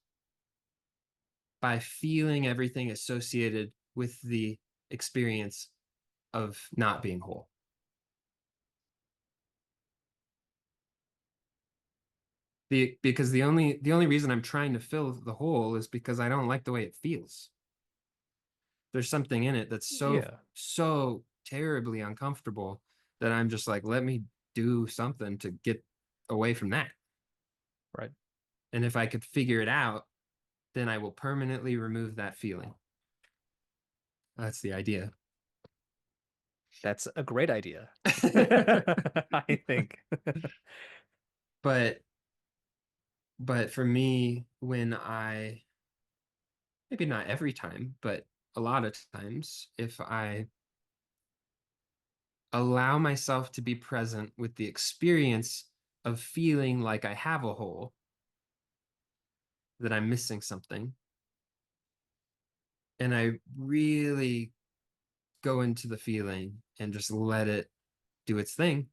by feeling everything associated with the experience of not being whole. Because the only reason I'm trying to fill the hole is because I don't like the way it feels. There's something in it that's Yeah. so terribly uncomfortable that I'm just like, let me do something to get away from that. Right. And if I could figure it out, then I will permanently remove that feeling. That's the idea. That's a great idea. I think. but but for me, when I, maybe not every time, but a lot of times, if I allow myself to be present with the experience of feeling like I have a hole, that I'm missing something, and I really go into the feeling and just let it do its thing,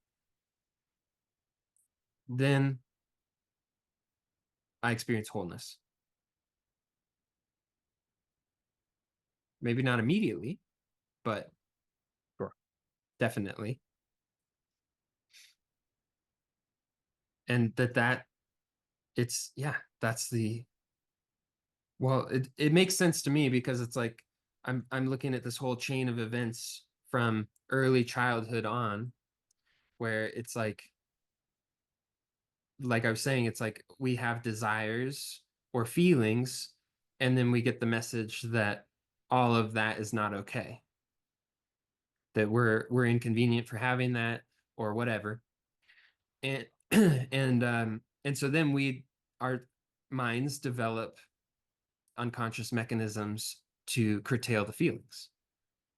then I experience wholeness. Maybe not immediately, but Sure. definitely. And that it's, yeah, that's the, well, it makes sense to me, because it's like I'm looking at this whole chain of events from early childhood on, where it's like I was saying, it's like we have desires or feelings, and then we get the message that all of that is not okay, that we're inconvenient for having that, or whatever. And and so then our minds develop unconscious mechanisms to curtail the feelings,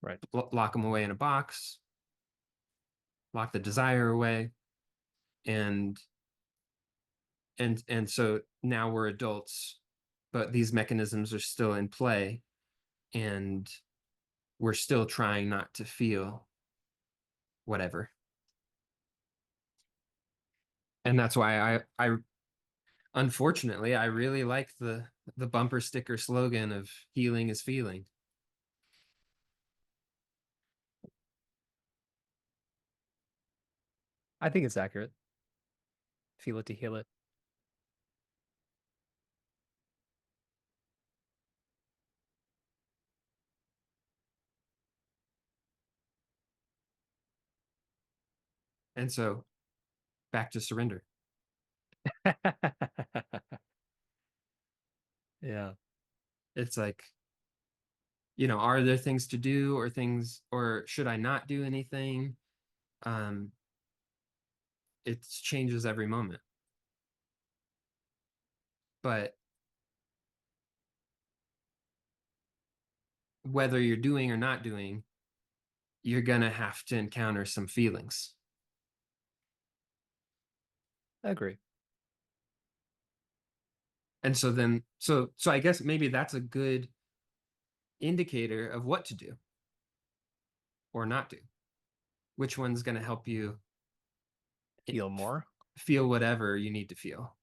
Right. lock them away in a box, lock the desire away, and and so now we're adults, but these mechanisms are still in play, and we're still trying not to feel whatever. And that's why I unfortunately I really like the bumper sticker slogan of healing is feeling. I think it's accurate. Feel it to heal it. And so back to surrender. Yeah. It's like, are there things to do, or things, or should I not do anything? um it changes every moment, but whether you're doing or not doing, you're gonna have to encounter some feelings. I agree. And so then, so I guess maybe that's a good indicator of what to do or not do. Which one's going to help you Feel more. feel whatever you need to feel.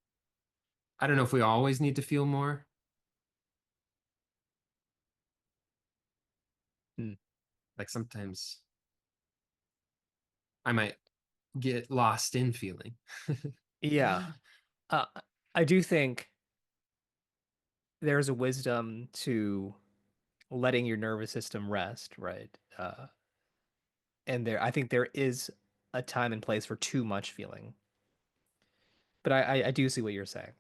I don't know if we always need to feel more. Hmm. Like sometimes I might get lost in feeling. Yeah. Uh, I do think there's a wisdom to letting your nervous system rest, right? And I think there is a time and place for too much feeling. But I do see what you're saying.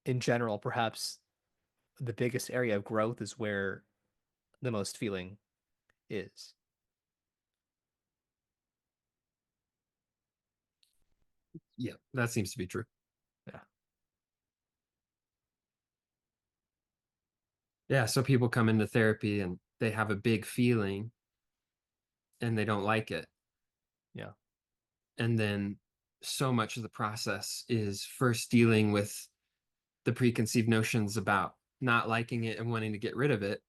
In general, perhaps the biggest area of growth is where the most feeling is. Yeah, that seems to be true. Yeah. Yeah, so people come into therapy and they have a big feeling and they don't like it. Yeah. And then so much of the process is first dealing with the preconceived notions about not liking it and wanting to get rid of it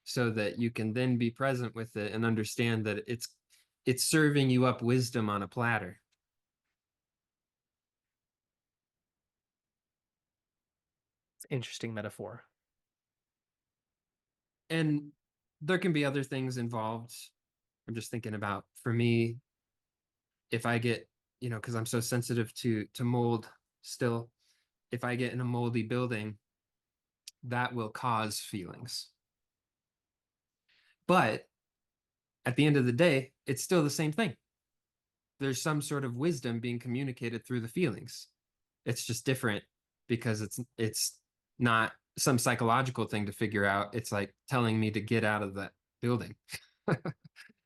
so that you can then be present with it and understand that it's serving you up wisdom on a platter. It's an interesting metaphor. And there can be other things involved. I'm just thinking about, for me, if I get, because I'm so sensitive to mold still, if I get in a moldy building, that will cause feelings. But at the end of the day, it's still the same thing. There's some sort of wisdom being communicated through the feelings. It's just different because it's not some psychological thing to figure out. It's like telling me to get out of that building.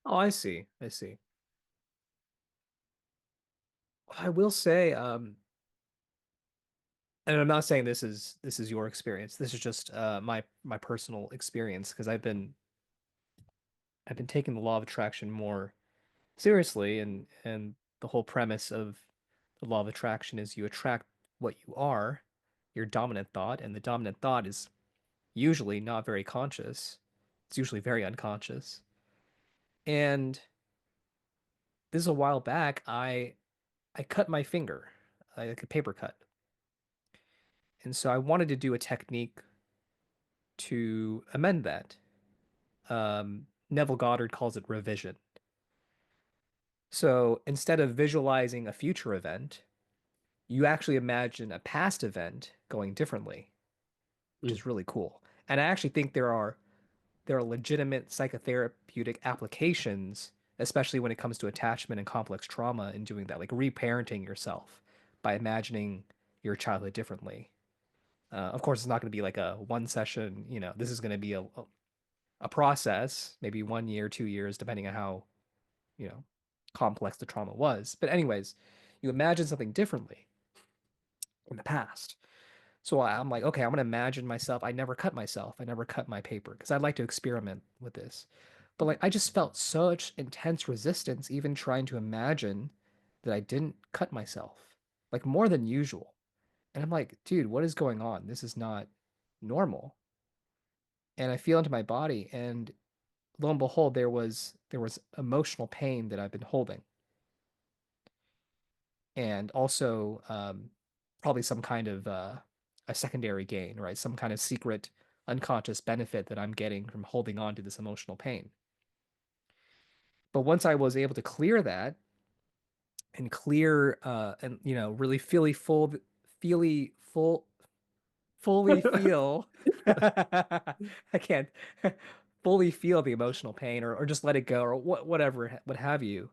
Oh, I see. I see. I will say, and I'm not saying this is your experience. This is just my personal experience because I've been taking the law of attraction more seriously, and the whole premise of the law of attraction is you attract what you are, your dominant thought, and the dominant thought is usually not very conscious. It's usually very unconscious. And this is a while back, I cut my finger, like a paper cut. And so I wanted to do a technique to amend that. Neville Goddard calls it revision. So instead of visualizing a future event, you actually imagine a past event going differently, which Mm. is really cool. And I actually think there are legitimate psychotherapeutic applications, especially when it comes to attachment and complex trauma in doing that, like reparenting yourself by imagining your childhood differently. Of course, it's not going to be like a one session, this is going to be a process, maybe 1 year, 2 years, depending on how, you know, complex the trauma was. But anyways, you imagine something differently in the past. So I'm like, okay, I'm gonna imagine myself. I never cut myself. I never cut my paper because I'd like to experiment with this. But like, I just felt such intense resistance even trying to imagine that I didn't cut myself, like more than usual. And I'm like, dude, what is going on? This is not normal. And I feel into my body, and lo and behold, there was emotional pain that I've been holding, and also probably some kind of a secondary gain, right? Some kind of secret unconscious benefit that I'm getting from holding on to this emotional pain. But once I was able to clear that and clear and really feely full fully feel I can't fully feel the emotional pain, or just let it go, or whatever what have you,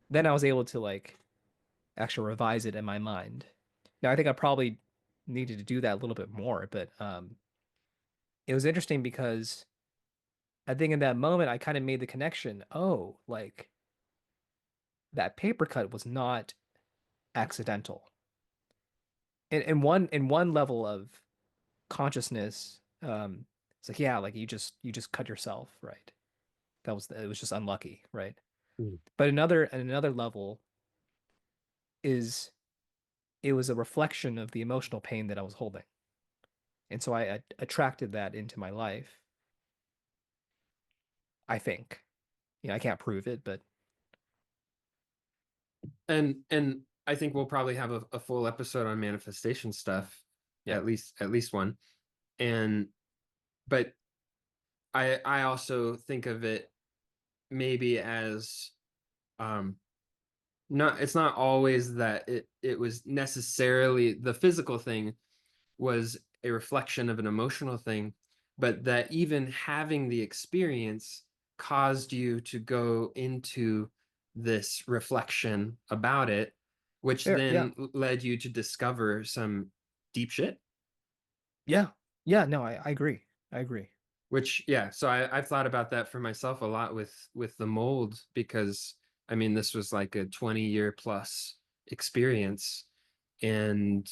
then I was able to like actually revise it in my mind. Now, I think I probably needed to do that a little bit more, but it was interesting because I think in that moment I kind of made the connection. Oh, like that paper cut was not accidental. In one level of consciousness, it's like, yeah, like you just cut yourself, right? It was just unlucky, right? Mm. But another level is it was a reflection of the emotional pain that I was holding. And so I attracted that into my life, I think. I can't prove it, but And I think we'll probably have a full episode on manifestation stuff, yeah. at least one. And but I also think of it maybe as um not it's not always that it was necessarily the physical thing was a reflection of an emotional thing, but that even having the experience caused you to go into this reflection about it, which Fair. Yeah. then led you to discover some deep shit. Yeah. Yeah. No, I agree. I agree. Which, yeah, so I've thought about that for myself a lot with the mold, because I mean this was like a 20-year plus experience. And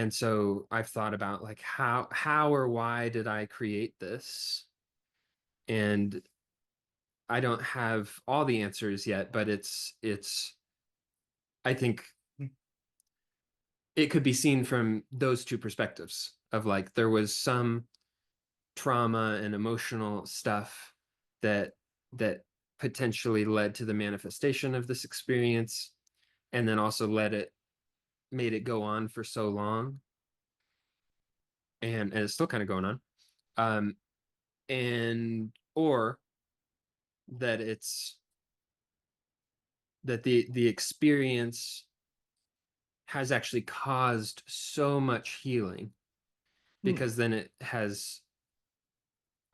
so I've thought about like how or why did I create this? And I don't have all the answers yet, but it's I think it could be seen from those two perspectives of like there was some trauma and emotional stuff that that potentially led to the manifestation of this experience, and then also made it go on for so long, and it's still kind of going on, um and or that it's that the experience has actually caused so much healing, Hmm. because then it has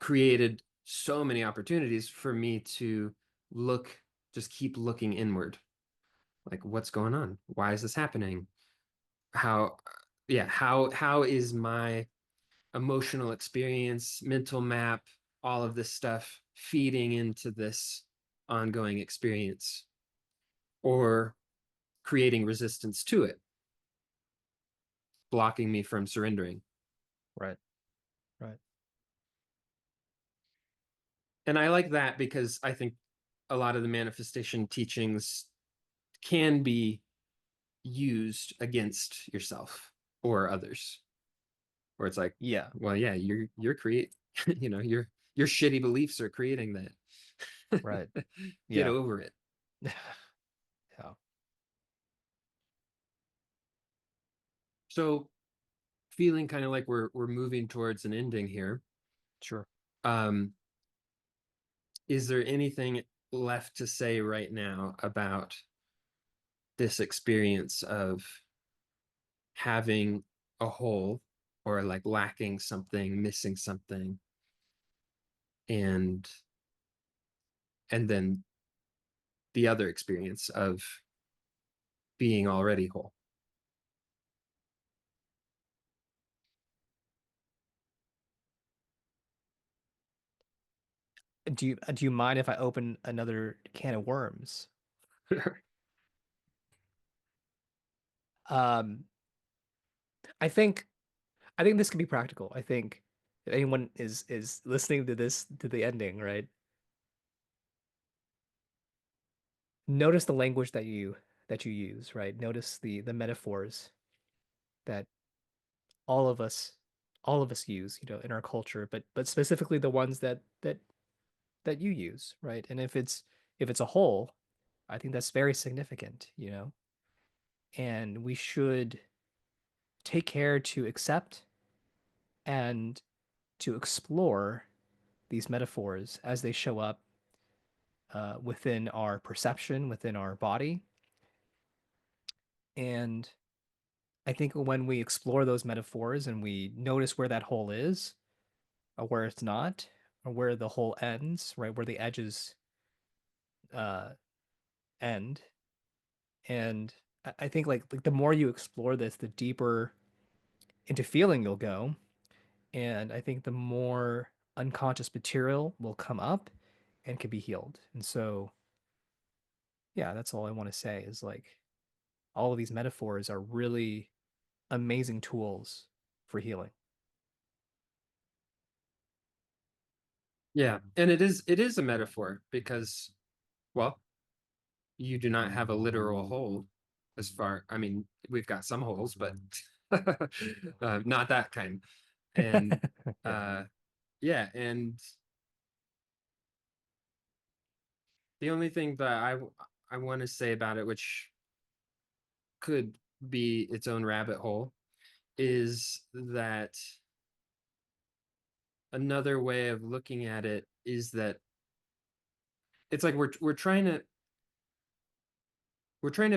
created so many opportunities for me to look just keep looking inward, like what's going on, why is this happening, how yeah how is my emotional experience, mental map, all of this stuff feeding into this ongoing experience, or creating resistance to it, blocking me from surrendering. Right. Right. And I like that because I think a lot of the manifestation teachings can be used against yourself or others, where it's like, Yeah. well, yeah, you're create your shitty beliefs are creating that. Right. Get Yeah. over it. Yeah. So feeling kind of like we're moving towards an ending here. Sure. um is there anything left to say right now about this experience of having a hole, or like lacking something, missing something, and then the other experience of being already whole? Do you mind if I open another can of worms? Um, I think I think this could be practical. I think if anyone is listening to this to the ending, right? Notice the language that you use, right? Notice the metaphors that all of us all of us use, in our culture, but specifically the ones that you use, right? And if it's a whole, I think that's very significant. And we should take care to accept and to explore these metaphors as they show up within our perception, within our body. And I think when we explore those metaphors and we notice where that hole is, or where it's not, or where the hole ends, right, where the edges uh, end, and I think like the more you explore this, the deeper into feeling you'll go, and I think the more unconscious material will come up and can be healed. And so, yeah, that's all I want to say is like all of these metaphors are really amazing tools for healing. Yeah, and it is a metaphor because, well, you do not have a literal hole. As far, I mean, we've got some holes, but not that kind. And Yeah, uh yeah, and the only thing that I want to say about it, which could be its own rabbit hole, is that another way of looking at it is that it's like we're trying to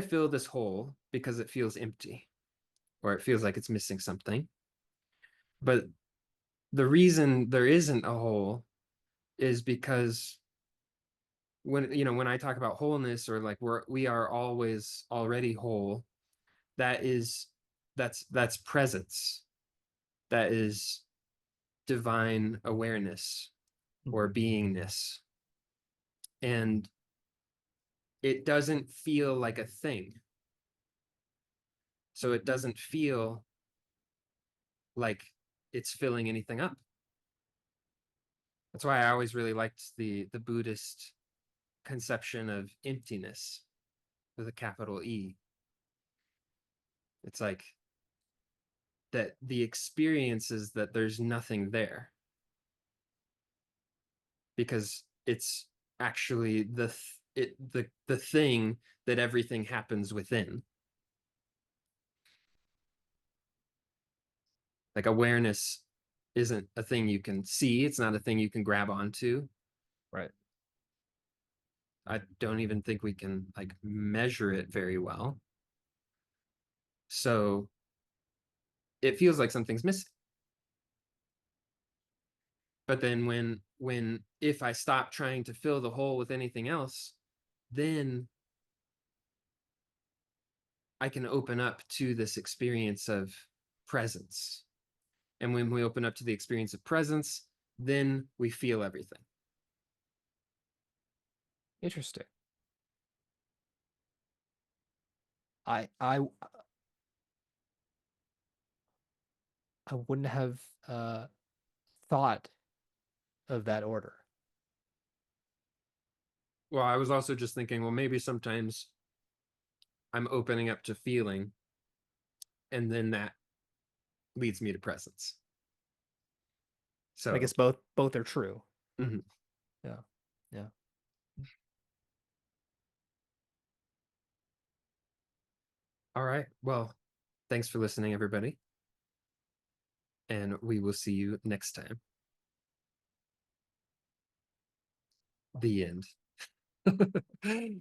fill this hole because it feels empty, or it feels like it's missing something. But the reason there isn't a hole is because when when I talk about wholeness, or like we are always already whole, that is that's presence. That is divine awareness or Mhm. beingness. And it doesn't feel like a thing. So it doesn't feel like it's filling anything up. That's why I always really liked the Buddhist conception of emptiness with a capital E. It's like that the experience is that there's nothing there, because it's actually the thing that everything happens within. Like awareness isn't a thing you can see, it's not a thing you can grab onto. Right. I don't even think we can like measure it very well. So it feels like something's missing. But then when if I stop trying to fill the hole with anything else, then I can open up to this experience of presence. And when we open up to the experience of presence, then we feel everything. Interesting. I I wouldn't have thought of that order. Well, I was also just thinking, well, maybe sometimes I'm opening up to feeling, and then that leads me to presence. I So, guess both are true. mhm. Yeah. Yeah. All right. Well, thanks for listening, everybody. And we will see you next time. The end.